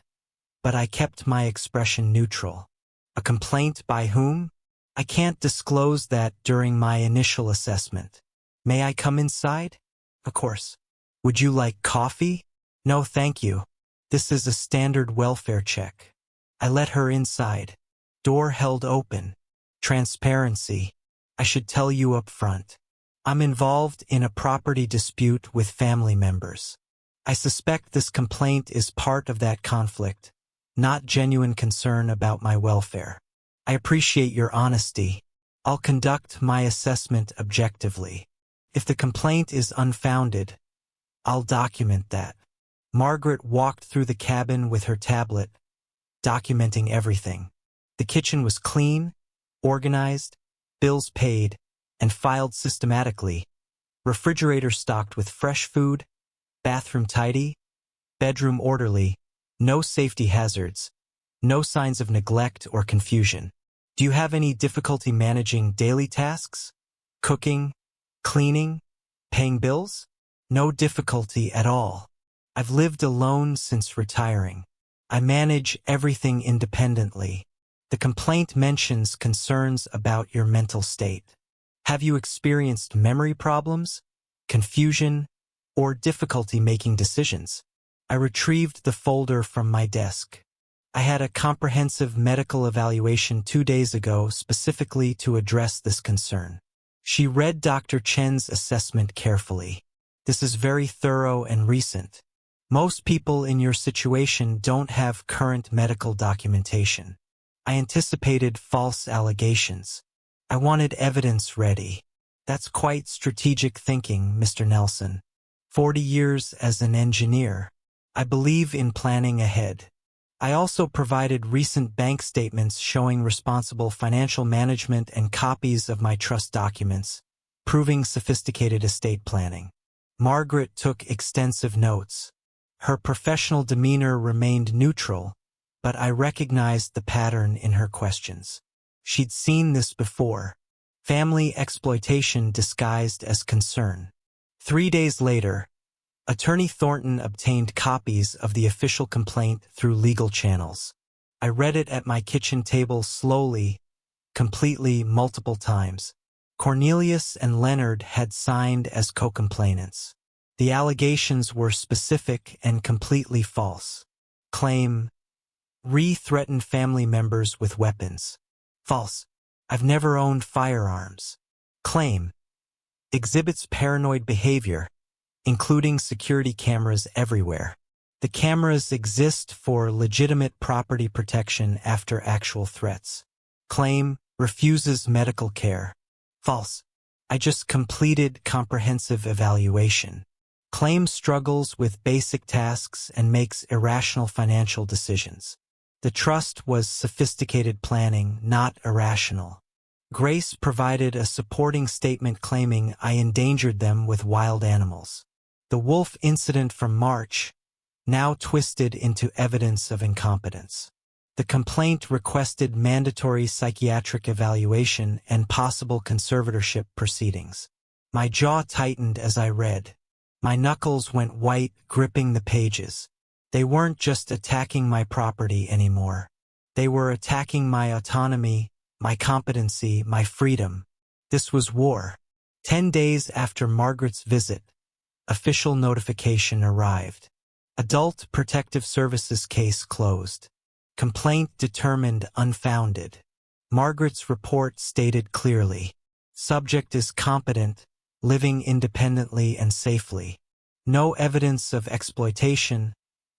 but I kept my expression neutral. A complaint by whom? I can't disclose that during my initial assessment. May I come inside? Of course. Would you like coffee? No, thank you. This is a standard welfare check. I let her inside. Door held open. Transparency. I should tell you up front. I'm involved in a property dispute with family members. I suspect this complaint is part of that conflict, not genuine concern about my welfare. I appreciate your honesty. I'll conduct my assessment objectively. If the complaint is unfounded, I'll document that. Margaret walked through the cabin with her tablet, documenting everything. The kitchen was clean, organized, bills paid, and filed systematically. Refrigerator stocked with fresh food, bathroom tidy, bedroom orderly, no safety hazards, no signs of neglect or confusion. Do you have any difficulty managing daily tasks? Cooking, cleaning, paying bills? No difficulty at all. I've lived alone since retiring. I manage everything independently. The complaint mentions concerns about your mental state. Have you experienced memory problems, confusion, or difficulty making decisions? I retrieved the folder from my desk. I had a comprehensive medical evaluation 2 days ago specifically to address this concern. She read Dr. Chen's assessment carefully. This is very thorough and recent. Most people in your situation don't have current medical documentation. I anticipated false allegations. I wanted evidence ready. That's quite strategic thinking, Mr. Nelson. 40 years as an engineer. I believe in planning ahead. I also provided recent bank statements showing responsible financial management and copies of my trust documents, proving sophisticated estate planning. Margaret took extensive notes. Her professional demeanor remained neutral, but I recognized the pattern in her questions. She'd seen this before. Family exploitation disguised as concern. 3 days later, Attorney Thornton obtained copies of the official complaint through legal channels. I read it at my kitchen table slowly, completely, multiple times. Cornelius and Leonard had signed as co-complainants. The allegations were specific and completely false. Claim: threatened family members with weapons. False. I've never owned firearms. Claim: exhibits paranoid behavior, including security cameras everywhere. The cameras exist for legitimate property protection after actual threats. Claim: refuses medical care. False. I just completed comprehensive evaluation. Claim: struggles with basic tasks and makes irrational financial decisions. The trust was sophisticated planning, not irrational. Grace provided a supporting statement claiming I endangered them with wild animals. The wolf incident from March, now twisted into evidence of incompetence. The complaint requested mandatory psychiatric evaluation and possible conservatorship proceedings. My jaw tightened as I read. My knuckles went white, gripping the pages. They weren't just attacking my property anymore. They were attacking my autonomy, my competency, my freedom. This was war. 10 days after Margaret's visit, official notification arrived. Adult Protective Services case closed. Complaint determined unfounded. Margaret's report stated clearly: subject is competent, living independently and safely. No evidence of exploitation,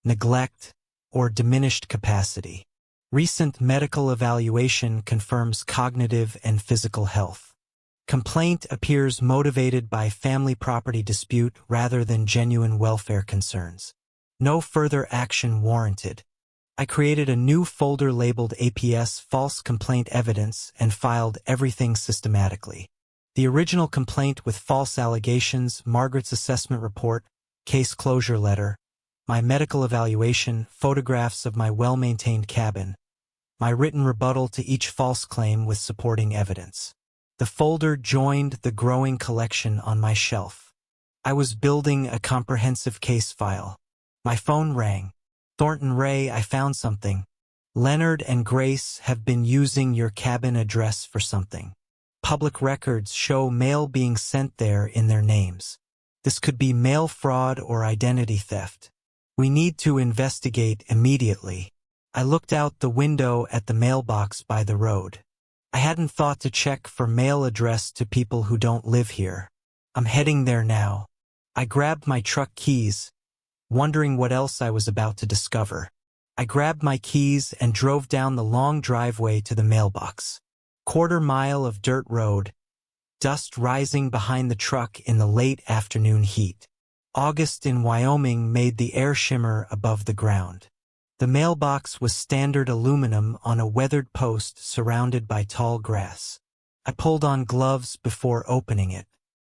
neglect, or diminished capacity. Recent medical evaluation confirms cognitive and physical health. Complaint appears motivated by family property dispute rather than genuine welfare concerns. No further action warranted. I created a new folder labeled APS False Complaint Evidence and filed everything systematically. The original complaint with false allegations, Margaret's assessment report, case closure letter, my medical evaluation, photographs of my well-maintained cabin, my written rebuttal to each false claim with supporting evidence. The folder joined the growing collection on my shelf. I was building a comprehensive case file. My phone rang. Thornton: Ray, I found something. Leonard and Grace have been using your cabin address for something. Public records show mail being sent there in their names. This could be mail fraud or identity theft. We need to investigate immediately. I looked out the window at the mailbox by the road. I hadn't thought to check for mail addressed to people who don't live here. I'm heading there now. I grabbed my truck keys, wondering what else I was about to discover. I grabbed my keys and drove down the long driveway to the mailbox. Quarter-mile of dirt road, dust rising behind the truck in the late afternoon heat. August in Wyoming made the air shimmer above the ground. The mailbox was standard aluminum on a weathered post surrounded by tall grass. I pulled on gloves before opening it.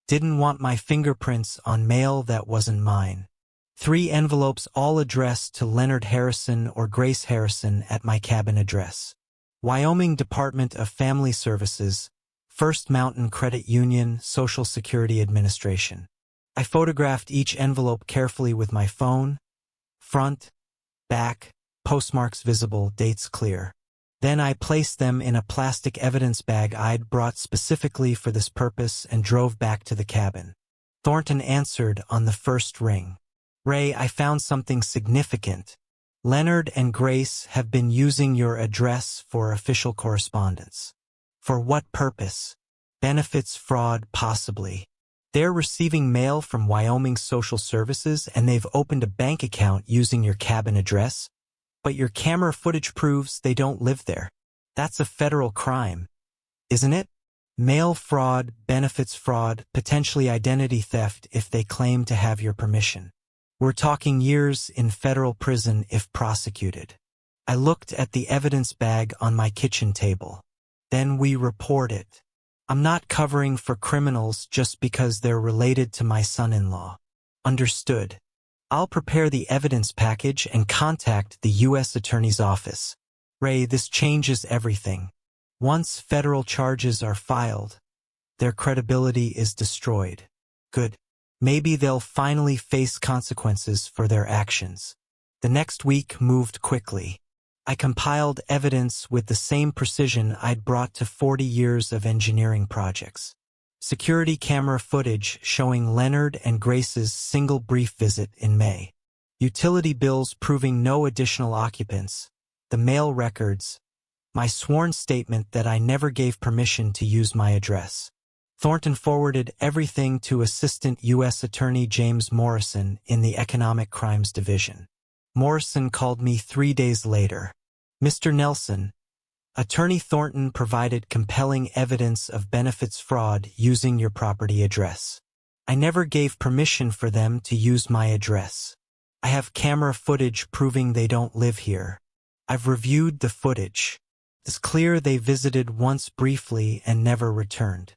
Didn't want my fingerprints on mail that wasn't mine. 3 envelopes all addressed to Leonard Harrison or Grace Harrison at my cabin address. Wyoming Department of Family Services, First Mountain Credit Union, Social Security Administration. I photographed each envelope carefully with my phone. Front, back, postmarks visible, dates clear. Then I placed them in a plastic evidence bag I'd brought specifically for this purpose and drove back to the cabin. Thornton answered on the first ring. Ray, I found something significant. Leonard and Grace have been using your address for official correspondence. For what purpose? Benefits fraud, possibly. They're receiving mail from Wyoming Social Services and they've opened a bank account using your cabin address, but your camera footage proves they don't live there. That's a federal crime, isn't it? Mail fraud, benefits fraud, potentially identity theft if they claim to have your permission. We're talking years in federal prison if prosecuted. I looked at the evidence bag on my kitchen table. Then we report it. I'm not covering for criminals just because they're related to my son-in-law. Understood. I'll prepare the evidence package and contact the U.S. Attorney's Office. Ray, this changes everything. Once federal charges are filed, their credibility is destroyed. Good. Maybe they'll finally face consequences for their actions. The next week moved quickly. I compiled evidence with the same precision I'd brought to 40 years of engineering projects. Security camera footage showing Leonard and Grace's single brief visit in May. Utility bills proving no additional occupants. The mail records. My sworn statement that I never gave permission to use my address. Thornton forwarded everything to Assistant U.S. Attorney James Morrison in the Economic Crimes Division. Morrison called me 3 days later. Mr. Nelson, Attorney Thornton provided compelling evidence of benefits fraud using your property address. I never gave permission for them to use my address. I have camera footage proving they don't live here. I've reviewed the footage. It's clear they visited once briefly and never returned.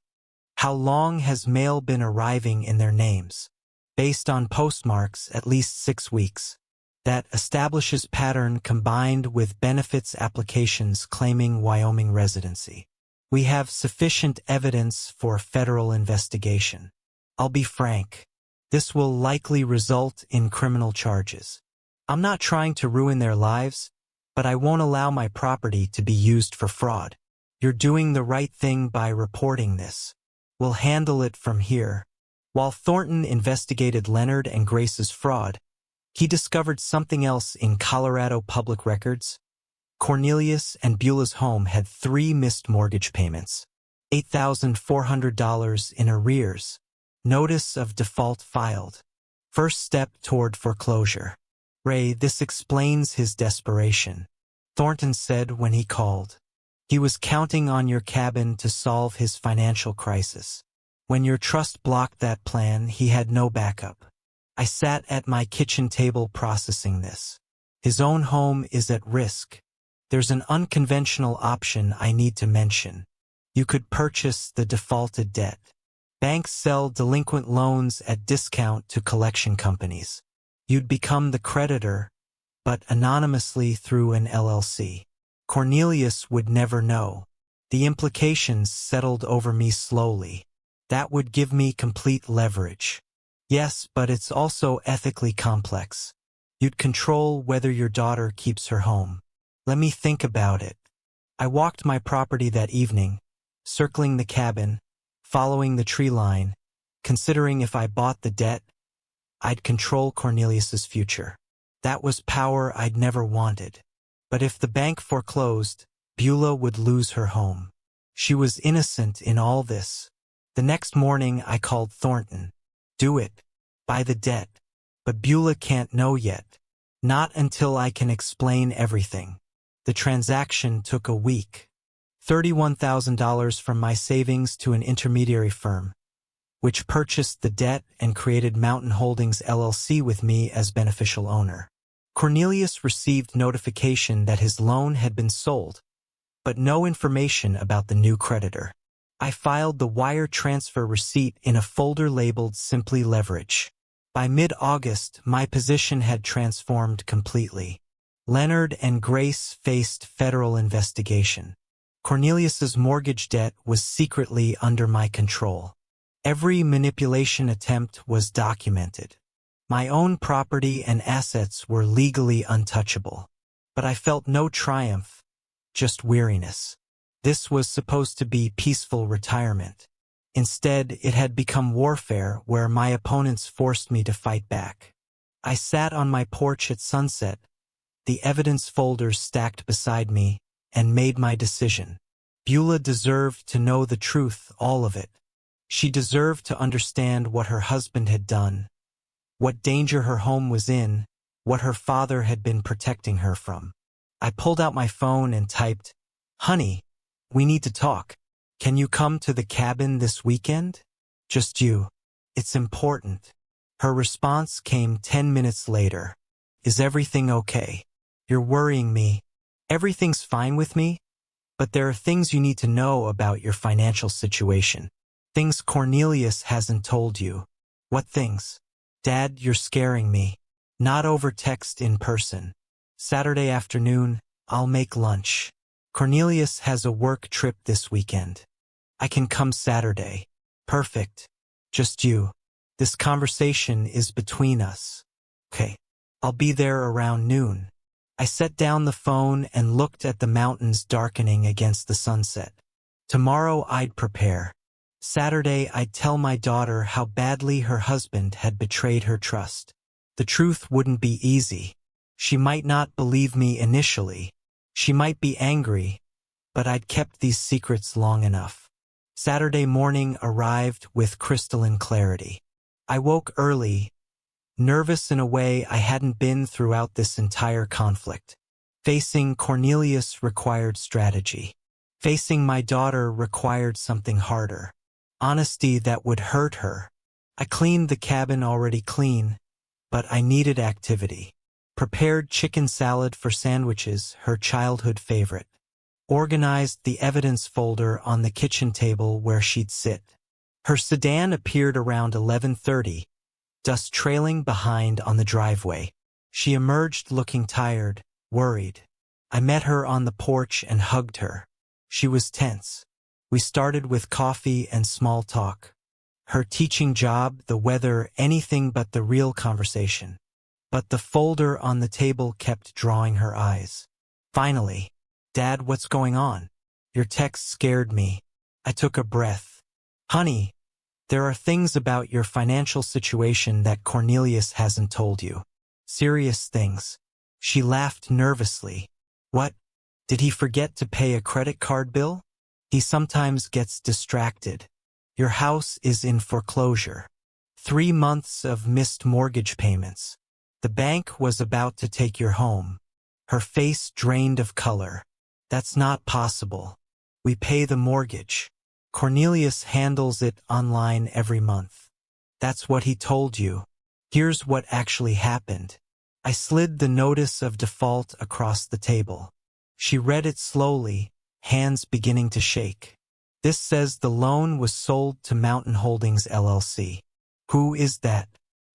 How long has mail been arriving in their names? Based on postmarks, at least 6 weeks. That establishes pattern combined with benefits applications claiming Wyoming residency. We have sufficient evidence for federal investigation. I'll be frank. This will likely result in criminal charges. I'm not trying to ruin their lives, but I won't allow my property to be used for fraud. You're doing the right thing by reporting this. We'll handle it from here. While Thornton investigated Leonard and Grace's fraud, he discovered something else in Colorado public records. Cornelius and Beulah's home had 3 missed mortgage payments, $8,400 in arrears. Notice of default filed. First step toward foreclosure. Ray, this explains his desperation. Thornton said when he called. He was counting on your cabin to solve his financial crisis. When your trust blocked that plan, he had no backup. I sat at my kitchen table processing this. His own home is at risk. There's an unconventional option I need to mention. You could purchase the defaulted debt. Banks sell delinquent loans at discount to collection companies. You'd become the creditor, but anonymously through an LLC. Cornelius would never know. The implications settled over me slowly. That would give me complete leverage. Yes, but it's also ethically complex. You'd control whether your daughter keeps her home. Let me think about it. I walked my property that evening, circling the cabin, following the tree line, considering if I bought the debt, I'd control Cornelius's future. That was power I'd never wanted. But if the bank foreclosed, Beulah would lose her home. She was innocent in all this. The next morning I called Thornton. Do it. Buy the debt. But Beulah can't know yet. Not until I can explain everything. The transaction took a week. $31,000 from my savings to an intermediary firm, which purchased the debt and created Mountain Holdings LLC with me as beneficial owner. Cornelius received notification that his loan had been sold, but no information about the new creditor. I filed the wire transfer receipt in a folder labeled Simply Leverage. By mid-August, my position had transformed completely. Leonard and Grace faced federal investigation. Cornelius's mortgage debt was secretly under my control. Every manipulation attempt was documented. My own property and assets were legally untouchable. But I felt no triumph, just weariness. This was supposed to be peaceful retirement. Instead, it had become warfare where my opponents forced me to fight back. I sat on my porch at sunset, the evidence folders stacked beside me, and made my decision. Beulah deserved to know the truth, all of it. She deserved to understand what her husband had done, what danger her home was in, what her father had been protecting her from. I pulled out my phone and typed, "Honey, we need to talk. Can you come to the cabin this weekend? Just you. It's important." Her response came 10 minutes later. "Is everything okay? You're worrying me." "Everything's fine with me, but there are things you need to know about your financial situation. Things Cornelius hasn't told you." "What things?" "Dad, you're scaring me. Not over text, in person. Saturday afternoon, I'll make lunch. Cornelius has a work trip this weekend. I can come Saturday." "Perfect. Just you." This conversation is between us. Okay, I'll be there around noon. I set down the phone and looked at the mountains darkening against the sunset. Tomorrow I'd prepare. Saturday I'd tell my daughter how badly her husband had betrayed her trust. The truth wouldn't be easy. She might not believe me initially. She might be angry, but I'd kept these secrets long enough. Saturday morning arrived with crystalline clarity. I woke early, nervous in a way I hadn't been throughout this entire conflict. Facing Cornelius required strategy. Facing my daughter required something harder. Honesty that would hurt her. I cleaned the cabin already clean, but I needed activity. Prepared chicken salad for sandwiches, her childhood favorite. Organized the evidence folder on the kitchen table where she'd sit. Her sedan appeared around 11:30, dust trailing behind on the driveway. She emerged looking tired, worried. I met her on the porch and hugged her. She was tense. We started with coffee and small talk. Her teaching job, the weather, anything but the real conversation. But the folder on the table kept drawing her eyes. Finally, "Dad, what's going on? Your text scared me." I took a breath. "Honey, there are things about your financial situation that Cornelius hasn't told you. Serious things." She laughed nervously. "What? Did he forget to pay a credit card bill? He sometimes gets distracted. Your house is in foreclosure. 3 months of missed mortgage payments. The bank was about to take your home." Her face drained of color. "That's not possible. We pay the mortgage. Cornelius handles it online every month." "That's what he told you. Here's what actually happened." I slid the notice of default across the table. She read it slowly, hands beginning to shake. "This says the loan was sold to Mountain Holdings LLC. Who is that?"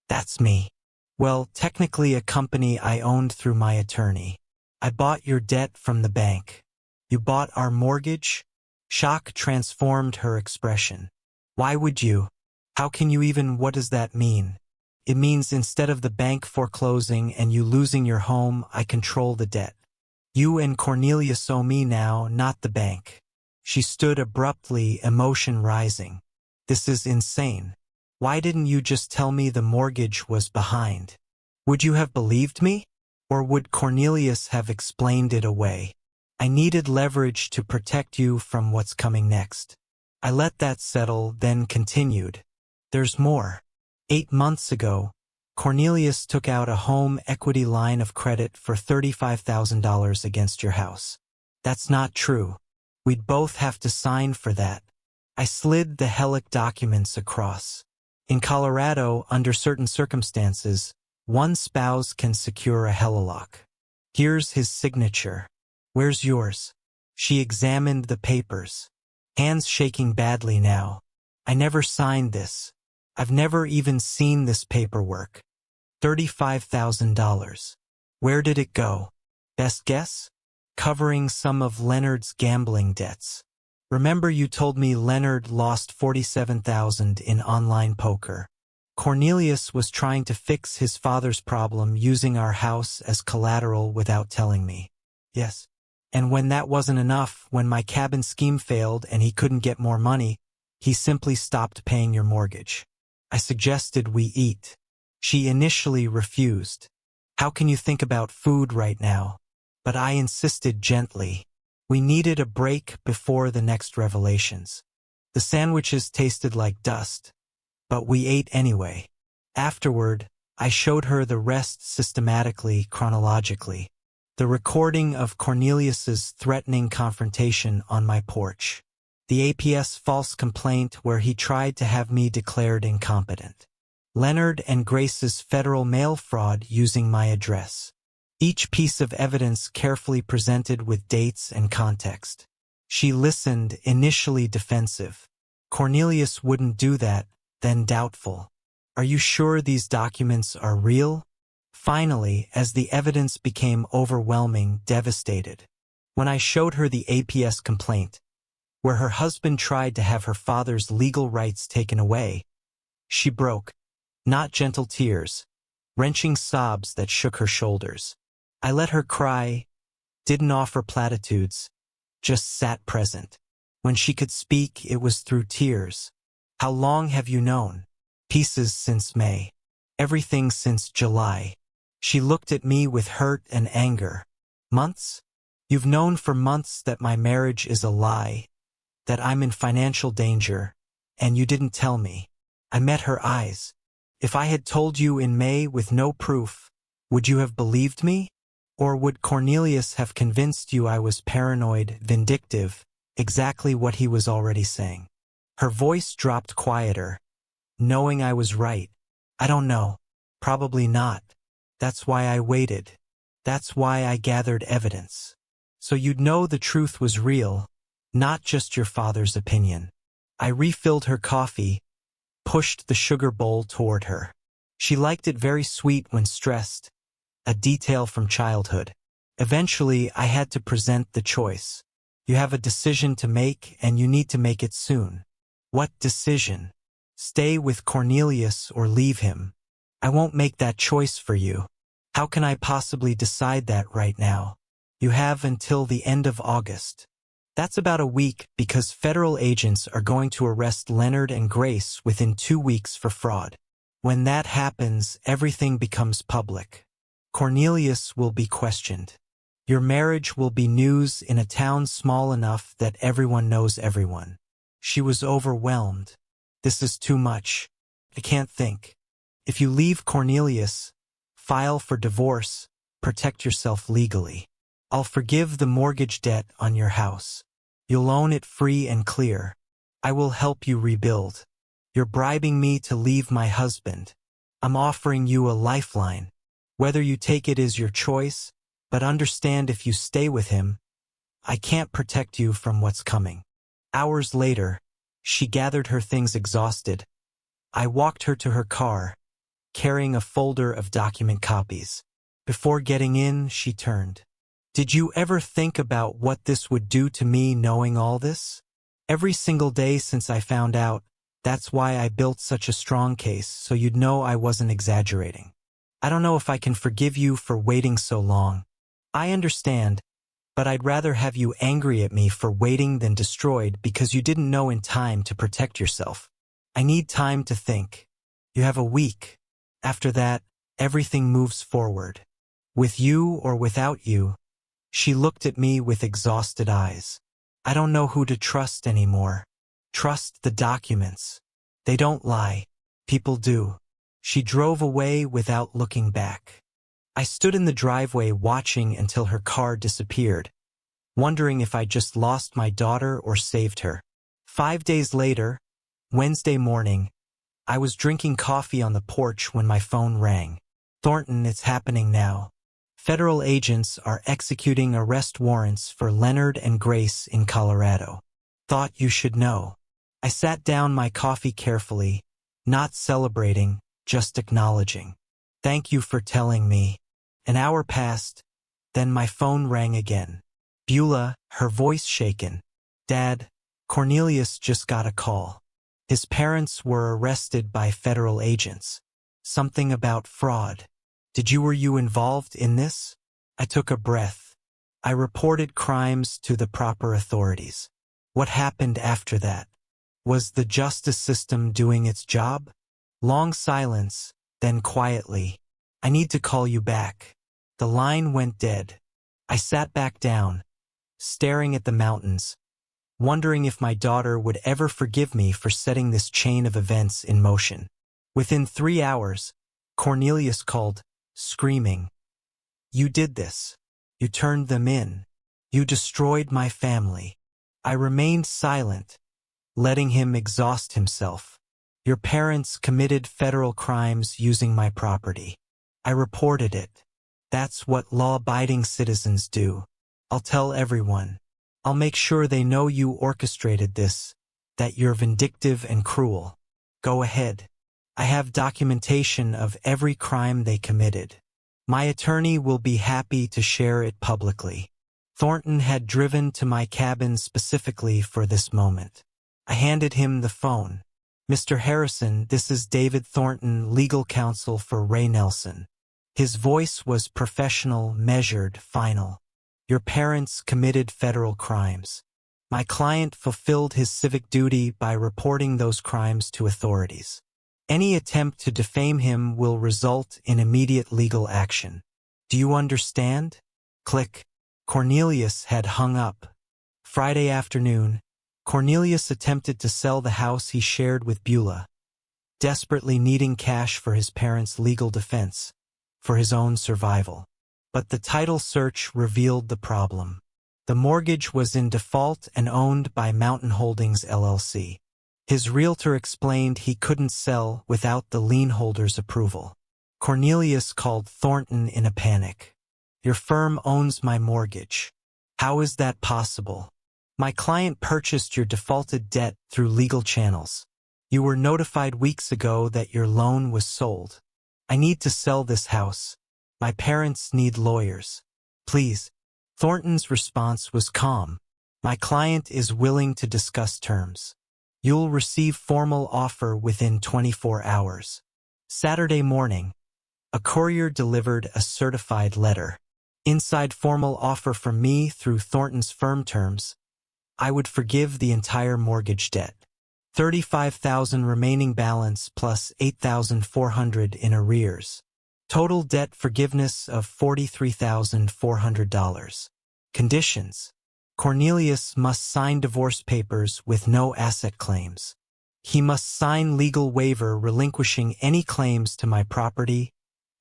"That's me." "Well, technically a company I owned through my attorney. I bought your debt from the bank." "You bought our mortgage?" Shock transformed her expression. "Why would you? How can you even? What does that mean?" "It means instead of the bank foreclosing and you losing your home, I control the debt. You and Cornelius owe me now, not the bank." She stood abruptly, emotion rising. "This is insane. Why didn't you just tell me the mortgage was behind? Would you have believed me? Or would Cornelius have explained it away? I needed leverage to protect you from what's coming next." I let that settle, then continued. "There's more. 8 months ago, Cornelius took out a home equity line of credit for $35,000 against your house." "That's not true. We'd both have to sign for that." I slid the HELIC documents across. "In Colorado, under certain circumstances, one spouse can secure a HELILOC. Here's his signature. Where's yours?" She examined the papers. Hands shaking badly now. "I never signed this. I've never even seen this paperwork." $35,000. Where did it go? Best guess? Covering some of Leonard's gambling debts. Remember you told me Leonard lost $47,000 in online poker. Cornelius was trying to fix his father's problem using our house as collateral without telling me. Yes. And when that wasn't enough, when my cabin scheme failed and he couldn't get more money, he simply stopped paying your mortgage. I suggested we eat. She initially refused. "How can you think about food right now?" But I insisted gently. We needed a break before the next revelations. The sandwiches tasted like dust, but we ate anyway. Afterward, I showed her the rest systematically, chronologically. The recording of Cornelius's threatening confrontation on my porch. The APS false complaint where he tried to have me declared incompetent. Leonard and Grace's federal mail fraud using my address. Each piece of evidence carefully presented with dates and context. She listened, initially defensive. Cornelius wouldn't do that, then doubtful. "Are you sure these documents are real?" Finally, as the evidence became overwhelming, devastated. When I showed her the APS complaint, where her husband tried to have her father's legal rights taken away, she broke. Not gentle tears, wrenching sobs that shook her shoulders. I let her cry, didn't offer platitudes, just sat present. When she could speak, it was through tears. How long have you known? Pieces since May. Everything since July. She looked at me with hurt and anger. Months? You've known for months that my marriage is a lie, that I'm in financial danger, and you didn't tell me. I met her eyes. If I had told you in May with no proof, would you have believed me? Or would Cornelius have convinced you I was paranoid, vindictive, exactly what he was already saying? Her voice dropped quieter, knowing I was right. I don't know. Probably not. That's why I waited. That's why I gathered evidence. So you'd know the truth was real, not just your father's opinion. I refilled her coffee, pushed the sugar bowl toward her. She liked it very sweet when stressed, a detail from childhood. Eventually, I had to present the choice. You have a decision to make, and you need to make it soon. What decision? Stay with Cornelius or leave him? I won't make that choice for you. How can I possibly decide that right now? You have until the end of August. That's about a week because federal agents are going to arrest Leonard and Grace within 2 weeks for fraud. When that happens, everything becomes public. Cornelius will be questioned. Your marriage will be news in a town small enough that everyone knows everyone. She was overwhelmed. This is too much. I can't think. If you leave Cornelius, file for divorce, protect yourself legally. I'll forgive the mortgage debt on your house. You'll own it free and clear. I will help you rebuild. You're bribing me to leave my husband. I'm offering you a lifeline. Whether you take it is your choice, but understand if you stay with him, I can't protect you from what's coming. Hours later, she gathered her things exhausted. I walked her to her car, carrying a folder of document copies. Before getting in, she turned. Did you ever think about what this would do to me knowing all this? Every single day since I found out, that's why I built such a strong case, so you'd know I wasn't exaggerating. I don't know if I can forgive you for waiting so long. I understand, but I'd rather have you angry at me for waiting than destroyed because you didn't know in time to protect yourself. I need time to think. You have a week. After that, everything moves forward. With you or without you. She looked at me with exhausted eyes. I don't know who to trust anymore. Trust the documents. They don't lie. People do. She drove away without looking back. I stood in the driveway watching until her car disappeared, wondering if I just lost my daughter or saved her. 5 days later, Wednesday morning, I was drinking coffee on the porch when my phone rang. Thornton, it's happening now. Federal agents are executing arrest warrants for Leonard and Grace in Colorado. Thought you should know. I sat down my coffee carefully, not celebrating, just acknowledging. Thank you for telling me. An hour passed, then my phone rang again. Beulah, her voice shaken. Dad, Cornelius just got a call. His parents were arrested by federal agents. Something about fraud. Were you involved in this? I took a breath. I reported crimes to the proper authorities. What happened after that? Was the justice system doing its job? Long silence, then quietly. I need to call you back. The line went dead. I sat back down, staring at the mountains, wondering if my daughter would ever forgive me for setting this chain of events in motion. Within 3 hours, Cornelius called, screaming. You did this. You turned them in. You destroyed my family. I remained silent, letting him exhaust himself. Your parents committed federal crimes using my property. I reported it. That's what law-abiding citizens do. I'll tell everyone. I'll make sure they know you orchestrated this, that you're vindictive and cruel. Go ahead. I have documentation of every crime they committed. My attorney will be happy to share it publicly. Thornton had driven to my cabin specifically for this moment. I handed him the phone. Mr. Harrison, this is David Thornton, legal counsel for Ray Nelson. His voice was professional, measured, final. Your parents committed federal crimes. My client fulfilled his civic duty by reporting those crimes to authorities. Any attempt to defame him will result in immediate legal action. Do you understand? Click. Cornelius had hung up. Friday afternoon, Cornelius attempted to sell the house he shared with Beulah, desperately needing cash for his parents' legal defense, for his own survival. But the title search revealed the problem. The mortgage was in default and owned by Mountain Holdings LLC. His realtor explained he couldn't sell without the lien holder's approval. Cornelius called Thornton in a panic. Your firm owns my mortgage. How is that possible? My client purchased your defaulted debt through legal channels. You were notified weeks ago that your loan was sold. I need to sell this house. My parents need lawyers. Please. Thornton's response was calm. My client is willing to discuss terms. You'll receive formal offer within 24 hours. Saturday morning, a courier delivered a certified letter. Inside, formal offer from me through Thornton's firm terms. I would forgive the entire mortgage debt. $35,000 remaining balance plus $8,400 in arrears. Total debt forgiveness of $43,400. Conditions. Cornelius must sign divorce papers with no asset claims. He must sign legal waiver relinquishing any claims to my property,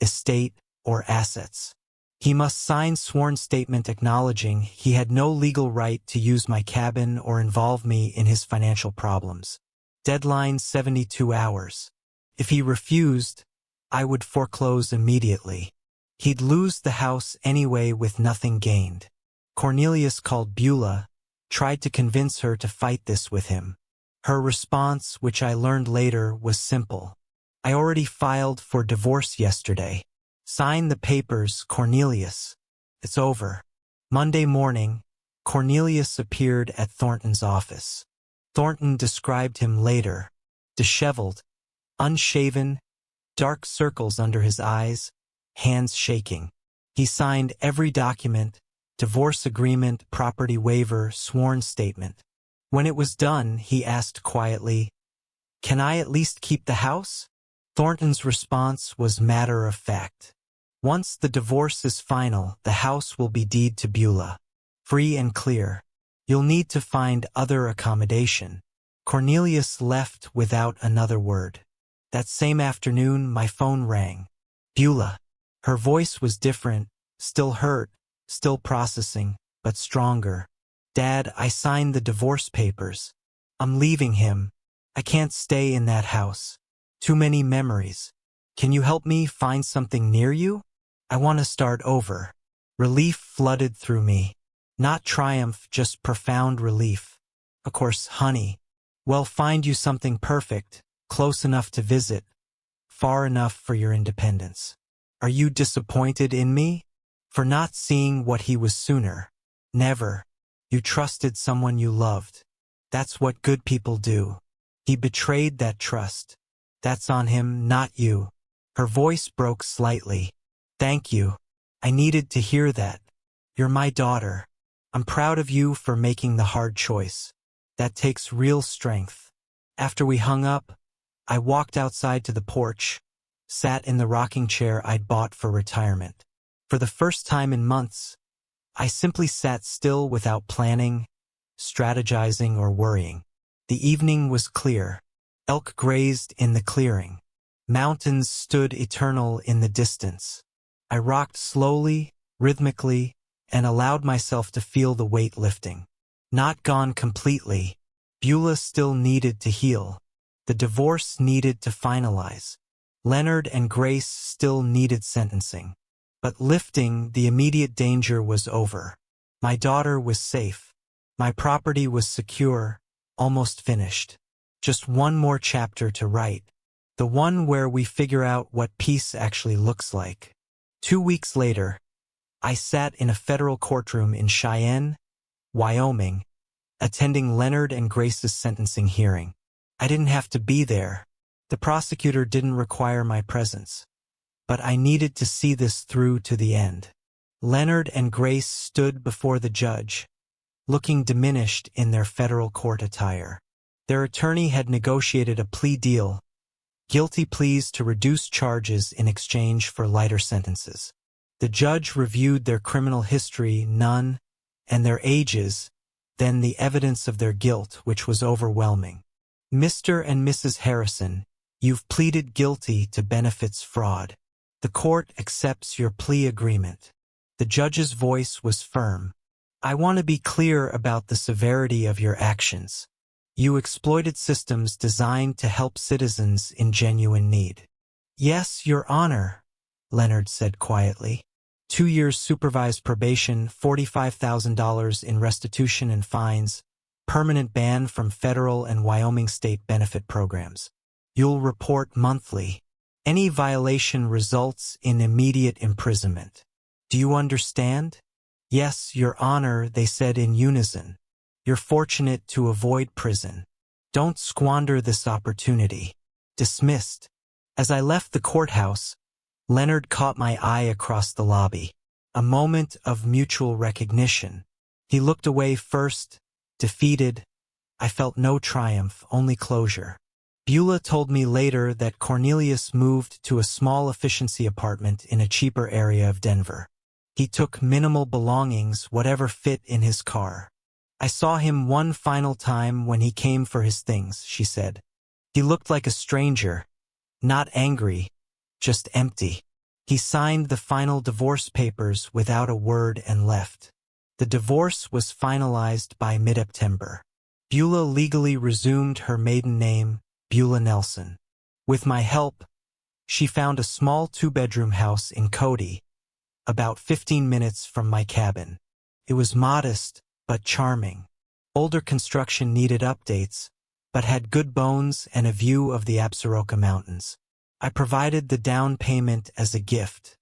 estate, or assets. He must sign sworn statement acknowledging he had no legal right to use my cabin or involve me in his financial problems. Deadline 72 hours. If he refused, I would foreclose immediately. He'd lose the house anyway with nothing gained. Cornelius called Beulah, tried to convince her to fight this with him. Her response, which I learned later, was simple. I already filed for divorce yesterday. Sign the papers, Cornelius. It's over. Monday morning, Cornelius appeared at Thornton's office. Thornton described him later. Disheveled, unshaven, dark circles under his eyes, hands shaking. He signed every document, divorce agreement, property waiver, sworn statement. When it was done, he asked quietly, "Can I at least keep the house?" Thornton's response was matter of fact. Once the divorce is final, the house will be deeded to Beulah. Free and clear. You'll need to find other accommodation. Cornelius left without another word. That same afternoon, my phone rang. Beulah. Her voice was different, still hurt, still processing, but stronger. Dad, I signed the divorce papers. I'm leaving him. I can't stay in that house. Too many memories. Can you help me find something near you? I want to start over. Relief flooded through me. Not triumph, just profound relief. Of course, honey. Well, find you something perfect, close enough to visit, far enough for your independence. Are you disappointed in me? For not seeing what he was sooner? Never. You trusted someone you loved. That's what good people do. He betrayed that trust. That's on him, not you. Her voice broke slightly. Thank you. I needed to hear that. You're my daughter. I'm proud of you for making the hard choice. That takes real strength. After we hung up, I walked outside to the porch, sat in the rocking chair I'd bought for retirement. For the first time in months, I simply sat still without planning, strategizing, or worrying. The evening was clear. Elk grazed in the clearing. Mountains stood eternal in the distance. I rocked slowly, rhythmically, and allowed myself to feel the weight lifting. Not gone completely. Beulah still needed to heal. The divorce needed to finalize. Leonard and Grace still needed sentencing. But lifting, the immediate danger was over. My daughter was safe. My property was secure, almost finished. Just one more chapter to write. The one where we figure out what peace actually looks like. 2 weeks later, I sat in a federal courtroom in Cheyenne, Wyoming, attending Leonard and Grace's sentencing hearing. I didn't have to be there. The prosecutor didn't require my presence. But I needed to see this through to the end. Leonard and Grace stood before the judge, looking diminished in their federal court attire. Their attorney had negotiated a plea deal, guilty pleas to reduce charges in exchange for lighter sentences. The judge reviewed their criminal history, none, and their ages, then the evidence of their guilt, which was overwhelming. Mr. and Mrs. Harrison, you've pleaded guilty to benefits fraud. The court accepts your plea agreement. The judge's voice was firm. I want to be clear about the severity of your actions. You exploited systems designed to help citizens in genuine need. Yes, Your Honor, Leonard said quietly. 2 years supervised probation, $45,000 in restitution and fines, permanent ban from federal and Wyoming state benefit programs. You'll report monthly. Any violation results in immediate imprisonment. Do you understand? Yes, Your Honor, they said in unison. You're fortunate to avoid prison. Don't squander this opportunity. Dismissed. As I left the courthouse, Leonard caught my eye across the lobby. A moment of mutual recognition. He looked away first, defeated. I felt no triumph, only closure. Beulah told me later that Cornelius moved to a small efficiency apartment in a cheaper area of Denver. He took minimal belongings, whatever fit in his car. I saw him one final time when he came for his things, she said. He looked like a stranger, not angry, just empty. He signed the final divorce papers without a word and left. The divorce was finalized by mid-September. Beulah legally resumed her maiden name, Beulah Nelson. With my help, she found a small 2-bedroom house in Cody, about 15 minutes from my cabin. It was modest, but charming. Older construction needed updates, but had good bones and a view of the Absaroka Mountains. I provided the down payment as a gift.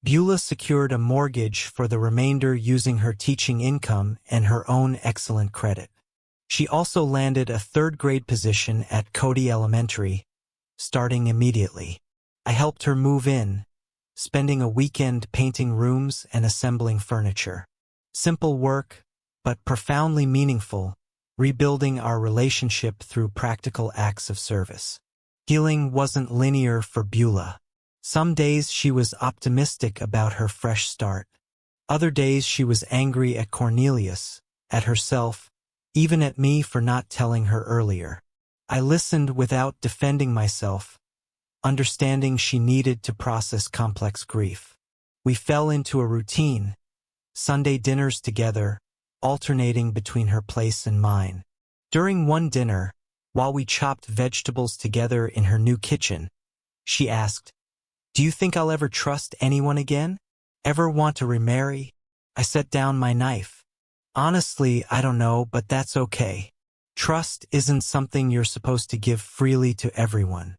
Beulah secured a mortgage for the remainder using her teaching income and her own excellent credit. She also landed a 3rd-grade position at Cody Elementary, starting immediately. I helped her move in, spending a weekend painting rooms and assembling furniture. Simple work, but profoundly meaningful, rebuilding our relationship through practical acts of service. Healing wasn't linear for Beulah. Some days she was optimistic about her fresh start. Other days she was angry at Cornelius, at herself, even at me for not telling her earlier. I listened without defending myself, understanding she needed to process complex grief. We fell into a routine, Sunday dinners together, alternating between her place and mine. During one dinner, while we chopped vegetables together in her new kitchen, she asked, "Do you think I'll ever trust anyone again? Ever want to remarry?" I set down my knife. Honestly, I don't know, but that's okay. Trust isn't something you're supposed to give freely to everyone.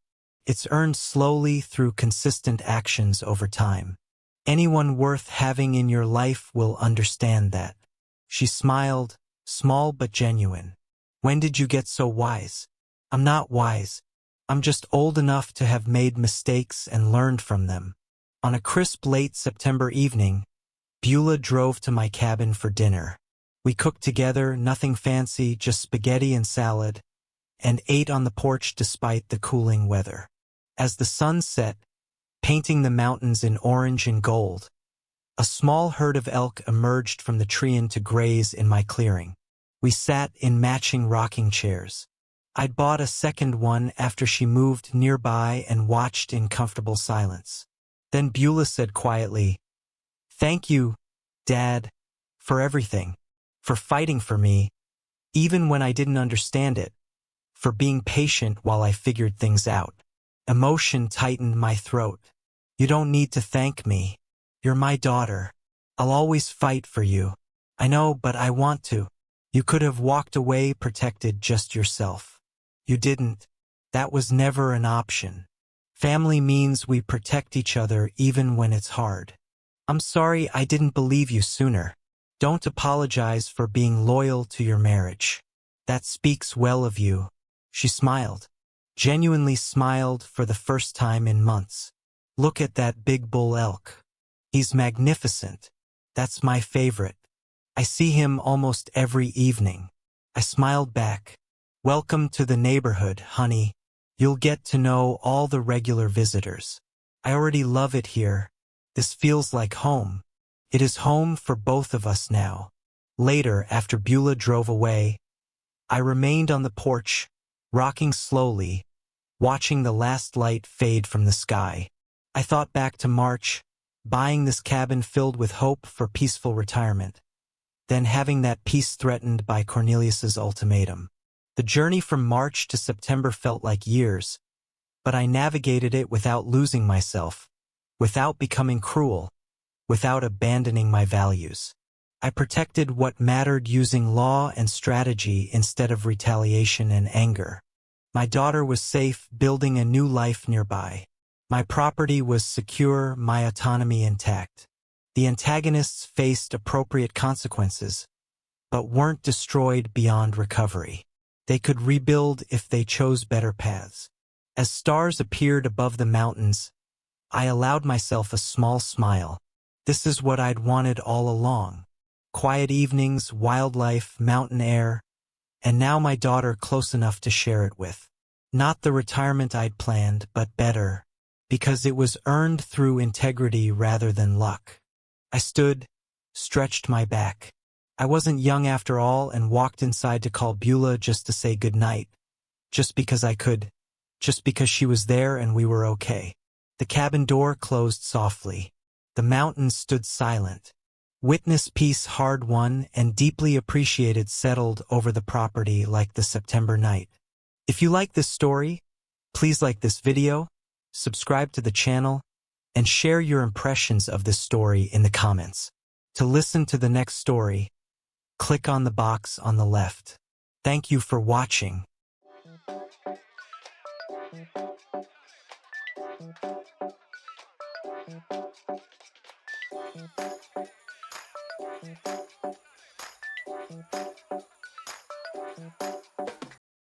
It's earned slowly through consistent actions over time. Anyone worth having in your life will understand that. She smiled, small but genuine. When did you get so wise? I'm not wise. I'm just old enough to have made mistakes and learned from them. On a crisp late September evening, Beulah drove to my cabin for dinner. We cooked together, nothing fancy, just spaghetti and salad, and ate on the porch despite the cooling weather. As the sun set, painting the mountains in orange and gold, a small herd of elk emerged from the tree to graze in my clearing. We sat in matching rocking chairs. I'd bought a second one after she moved nearby and watched in comfortable silence. Then Beulah said quietly, "Thank you, Dad, for everything. For fighting for me, even when I didn't understand it, for being patient while I figured things out." Emotion tightened my throat. "You don't need to thank me. You're my daughter. I'll always fight for you. I know, but I want to. You could have walked away, protected just yourself. You didn't. That was never an option. Family means we protect each other even when it's hard. I'm sorry I didn't believe you sooner. Don't apologize for being loyal to your marriage. That speaks well of you." She smiled, genuinely smiled for the first time in months. Look at that big bull elk. He's magnificent. That's my favorite. I see him almost every evening. I smiled back. Welcome to the neighborhood, honey. You'll get to know all the regular visitors. I already love it here. This feels like home. It is home for both of us now. Later, after Beulah drove away, I remained on the porch, rocking slowly, watching the last light fade from the sky. I thought back to March, buying this cabin filled with hope for peaceful retirement, then having that peace threatened by Cornelius's ultimatum. The journey from March to September felt like years, but I navigated it without losing myself, without becoming cruel, without abandoning my values. I protected what mattered using law and strategy instead of retaliation and anger. My daughter was safe, building a new life nearby. My property was secure, my autonomy intact. The antagonists faced appropriate consequences, but weren't destroyed beyond recovery. They could rebuild if they chose better paths. As stars appeared above the mountains, I allowed myself a small smile. This is what I'd wanted all along. Quiet evenings, wildlife, mountain air, and now my daughter close enough to share it with. Not the retirement I'd planned, but better, because it was earned through integrity rather than luck. I stood, stretched my back. I wasn't young after all and walked inside to call Beulah just to say goodnight, just because I could, just because she was there and we were okay. The cabin door closed softly. The mountains stood silent. Witness peace hard-won and deeply appreciated settled over the property like the September night. If you like this story, please like this video, subscribe to the channel, and share your impressions of this story in the comments. To listen to the next story, click on the box on the left. Thank you for watching.